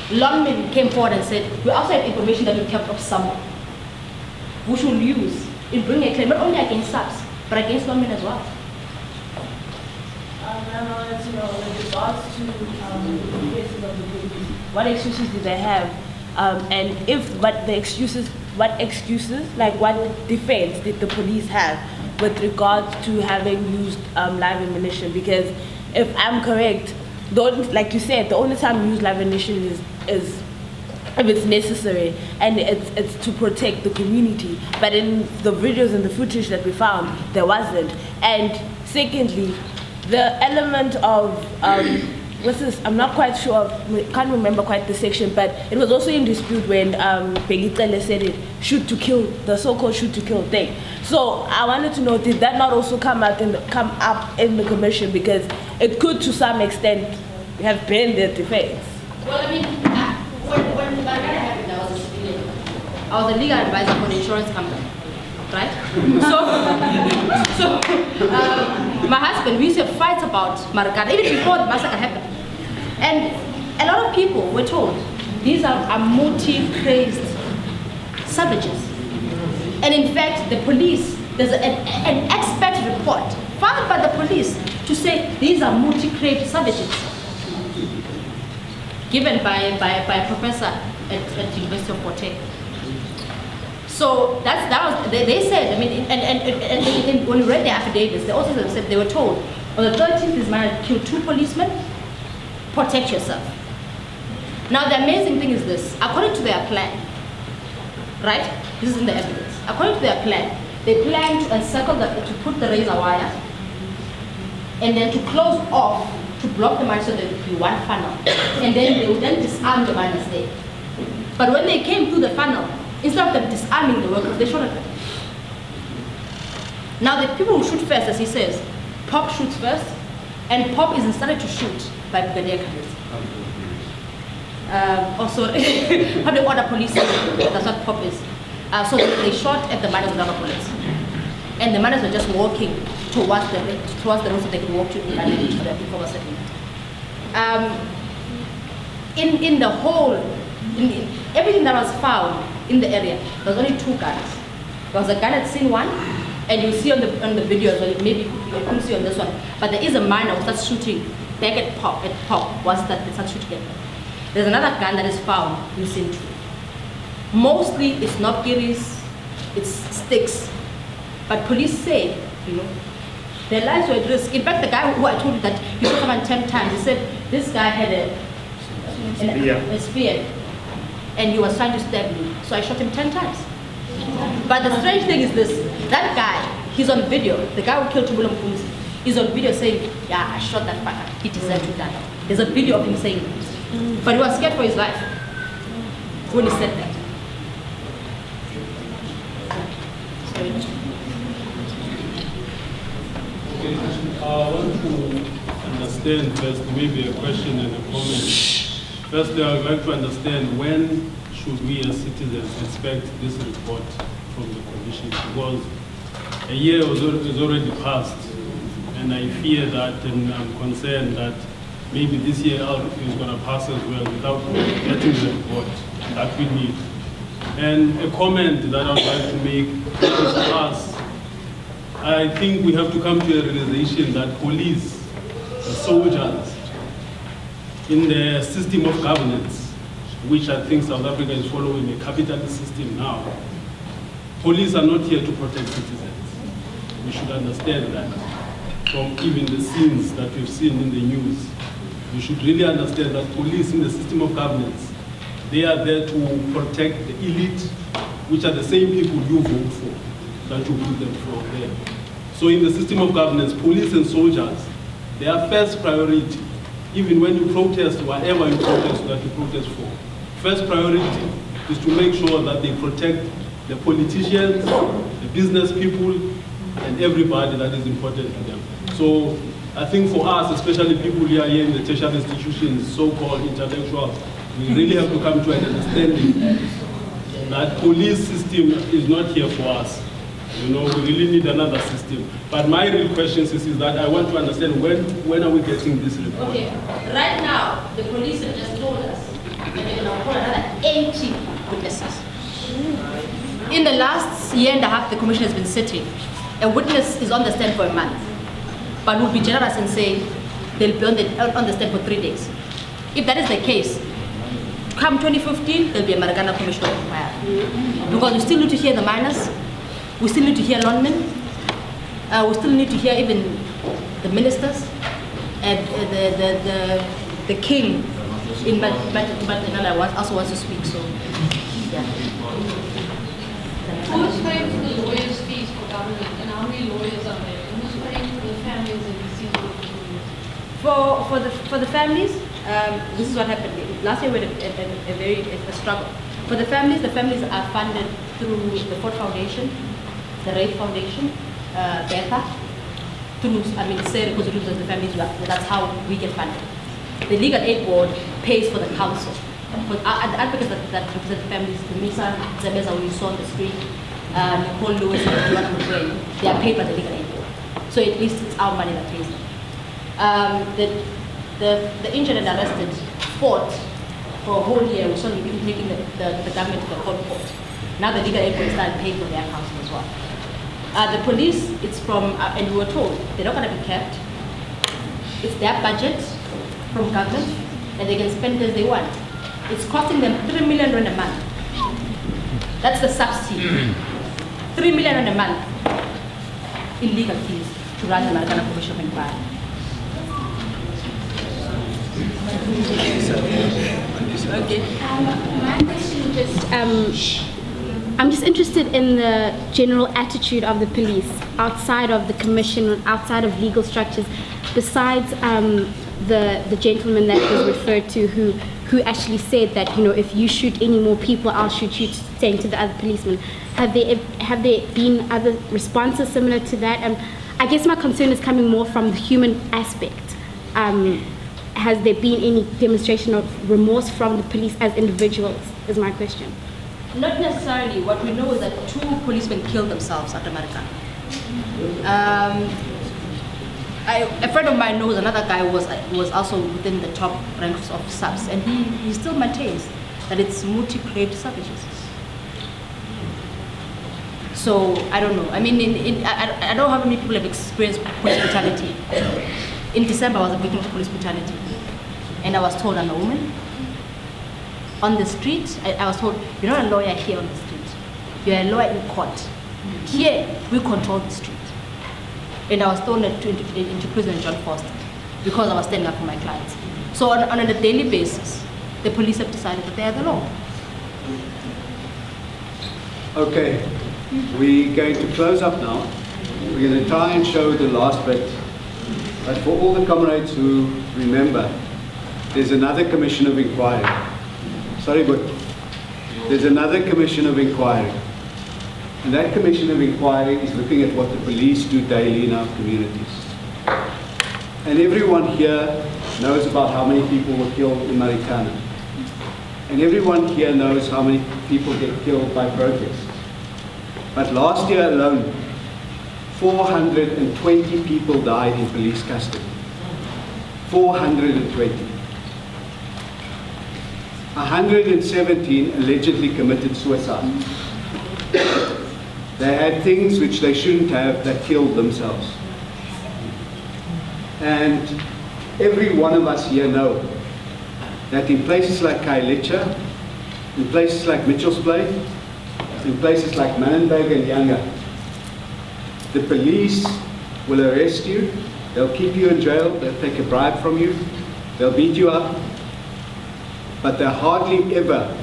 Lonmin came forward and said, we also have information that we kept of someone, which we'll use in bringing a claim, not only against SAPS, but against Lonmin as well. I wanted to know, in regards to the cases of the police, what excuses do they have? And what excuses, like what defense did the police have with regards to having used live ammunition? Because if I'm correct, like you said, the only time you use live ammunition is if it's necessary and it's to protect the community. But in the videos and the footage that we found, there wasn't. And secondly, the element of what's this? I'm not quite sure. Can't remember quite the section, but it was also in dispute when Begitele said it, shoot to kill, the so-called shoot to kill thing. So I wanted to know, did that not also come up in the commission? Because it could, to some extent, have been their defense. Well, I mean, when Marikana happened, I was a civilian. I was a legal advisor for the insurance company, right? So my husband, we used to have fights about Marikana, even before the massacre happened. And a lot of people were told, these are motive-crazed savages. And in fact, the police, there's an expert report filed by the police to say these are motive-crazed savages, given by a professor at the University of Port. So that was they said. I mean, and when we read the affidavits, they also said they were told on the 13th this man killed 2 policemen. Protect yourself. Now the amazing thing is this: according to their plan, right? This is in the evidence. According to their plan, they plan to encircle to put the razor wire, and then to close off to block the mine so there would be one funnel, and then they would then disarm the miners there. But when they came through the funnel, instead of them disarming the workers, they shot at them. Now the people who shoot first, as he says, Pop shoots first, and Pop is instructed to shoot by Brigadier Khalid. Also, public order police, that's what Pop is. So they shot at the miners with rubber bullets. And the miners were just walking towards the road so they could walk to the informal settlement. In the whole everything that was found in the area, there was only 2 guns. There was a gun at scene 1, and you see on the video as well, maybe you couldn't see on this one, but there is a minor who starts shooting back at pop once that they start shooting at them. There's another gun that is found in scene 2. Mostly it's not kiddies, it's sticks. But police say, their lives were at risk. In fact, the guy who I told you that he shot someone 10 times, he said this guy had a spear, and he was trying to stab me, so I shot him 10 times. But the strange thing is this, that guy, he's on video, the guy who killed Tumula Mkumzi, he's on video saying, yeah, I shot that fucker, he deserved to die. There's a video of him saying that. But he was scared for his life when he said that. I want to understand first, maybe a question and a comment. Firstly, I would like to understand when should we as citizens expect this report from the Commission? Because a year is already passed, and I fear that, and I'm concerned that maybe this year is going to pass as well without getting the report that we need. And a comment that I would like to make is us. I think we have to come to a realization that police, the soldiers, in the system of governance, which I think South Africa is following a capitalist system now, police are not here to protect citizens. We should understand that from even the scenes that we've seen in the news. We should really understand that police in the system of governance, they are there to protect the elite, which are the same people you vote for, that you put them for there. So in the system of governance, police and soldiers, their first priority, even when you protest, whatever you protest for, first priority is to make sure that they protect the politicians, the business people, and everybody that is important to them. So I think for us, especially people here in the tertiary institutions, so-called intellectuals, we really have to come to an understanding that police system is not here for us. We really need another system. But my real question is that I want to understand when are we getting this report? Okay, right now, the police have just told us that they're going to call another 80 witnesses. In the last year and a half, the commission has been sitting. A witness is on the stand for a month, but we'll be generous and say they'll be on the stand for 3 days. If that is the case, come 2015, there'll be a Marikana commission of inquiry. Because we still need to hear the miners, we still need to hear Lonmin, we still need to hear even the ministers, and the king in Marikana also wants to speak. So, yeah. Who's paying for the lawyers' fees for government, and how many lawyers are there? And who's paying for the families of these people? For the families, this is what happened. Last year we had a struggle. For the families are funded through the Ford Foundation, the Raid Foundation, BETA, through SERI, because the families, that's how we get funded. The Legal Aid Board pays for the council. For the advocates that represent the families, the Misa, Zabeza, who you saw on the screen, Nicole Lewis, and Ndifuna, they are paid by the Legal Aid Board. So at least it's our money that pays them. The injured and arrested fought for a whole year. We saw them taking the government to the court. Now the Legal Aid Board started paying for their counsel as well. The police, it's from, and we were told, they're not going to be kept. It's their budget from government, and they can spend it as they want. It's costing them 3 million rand a month. That's the subsidy. 3 million rand a month in legal fees to run the Marikana Commission of Inquiry. Okay. My question is I'm just interested in the general attitude of the police outside of the commission, outside of legal structures, besides the gentleman that was referred to who actually said that, if you shoot any more people, I'll shoot you, saying to the other policemen. Have there been other responses similar to that? I guess my concern is coming more from the human aspect. Has there been any demonstration of remorse from the police as individuals, is my question. Not necessarily. What we know is that 2 policemen killed themselves after Marikana. A friend of mine knows another guy who was also within the top ranks of subs, and he still maintains that it's multi-craved savages. So I don't know. I mean, I don't know how many people have experienced police brutality. In December, I was a victim of police brutality, and I was told I'm a woman. On the street, I was told, you're not a lawyer here on the street. You're a lawyer in court. Here, we control the street. And I was thrown into prison in John Foster because I was standing up for my clients. So on a daily basis, the police have decided that they are the law. Okay, we're going to close up now. We're going to try and show the last bit. But for all the comrades who remember, there's another commission of inquiry. Sorry, but there's another commission of inquiry. And that commission of inquiry is looking at what the police do daily in our communities. And everyone here knows about how many people were killed in Marikana. And everyone here knows how many people get killed by protests. But last year alone, 420 people died in police custody. 420. 117 allegedly committed suicide. They had things which they shouldn't have that killed themselves. And every one of us here know that in places like Khayelitsha, in places like Mitchell's Plain, in places like Manenberg and Yanga, the police will arrest you, they'll keep you in jail, they'll take a bribe from you, they'll beat you up, but they hardly ever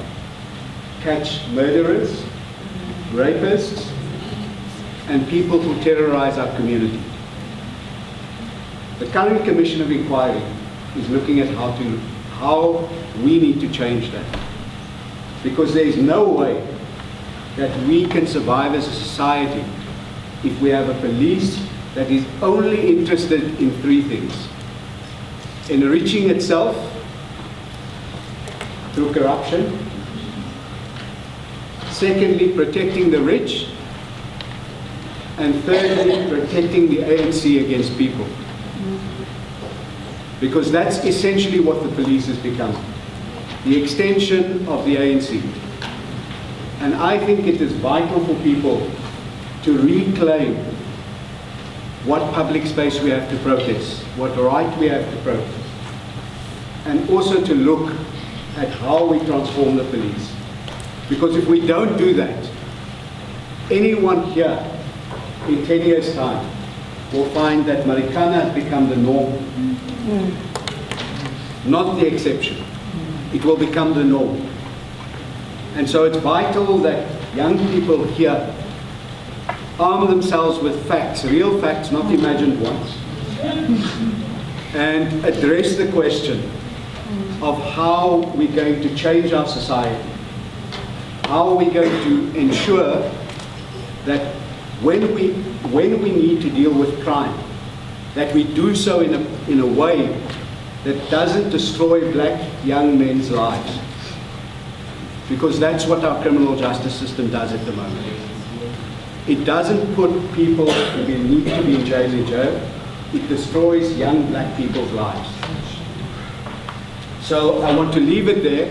catch murderers, rapists, and people who terrorize our community. The current Commission of Inquiry is looking at how we need to change that. Because there is no way that we can survive as a society if we have a police that is only interested in three things: enriching itself through corruption, secondly, protecting the rich, and thirdly, protecting the ANC against people. Because that's essentially what the police has become, the extension of the ANC. And I think it is vital for people to reclaim what public space we have to protest, what right we have to protest, and also to look at how we transform the police. Because if we don't do that, anyone here in 10 years' time will find that Marikana has become the norm, not the exception. It will become the norm. And so it's vital that young people here arm themselves with facts, real facts, not imagined ones, and address the question of how we're going to change our society. How are we going to ensure that when we need to deal with crime, that we do so in a way that doesn't destroy black young men's lives? Because that's what our criminal justice system does at the moment. It doesn't put people who need to be in jail. It destroys young black people's lives. So I want to leave it there,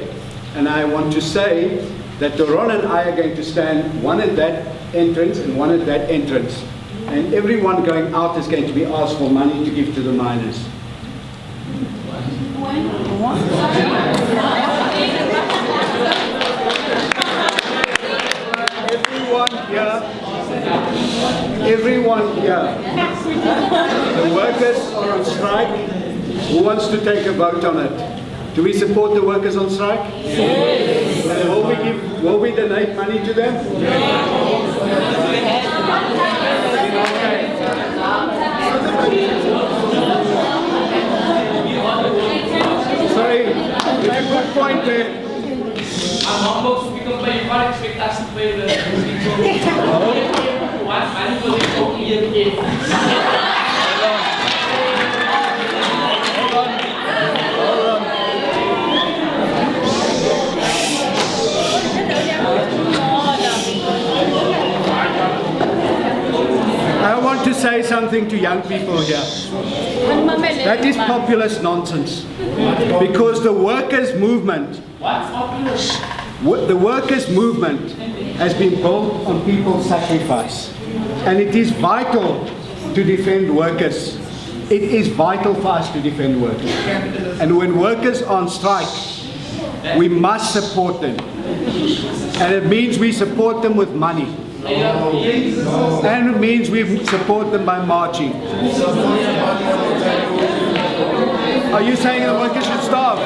and I want to say that Doron and I are going to stand one at that entrance and one at that entrance. And everyone going out is going to be asked for money to give to the miners. Everyone here, the workers are on strike. Who wants to take a vote on it? Do we support the workers on strike? Yes. And will we donate money to them? Yes. Sorry, you have a good point there. I'm humble to speak up, but you can't expect us to pay the I want to say something to young people here. That is populist nonsense. Because the workers' movement, the workers' movement has been built on people's sacrifice. And it is vital to defend workers. It is vital for us to defend workers. And when workers are on strike, we must support them. And it means we support them with money. And it means we support them by marching. Are you saying the workers should starve?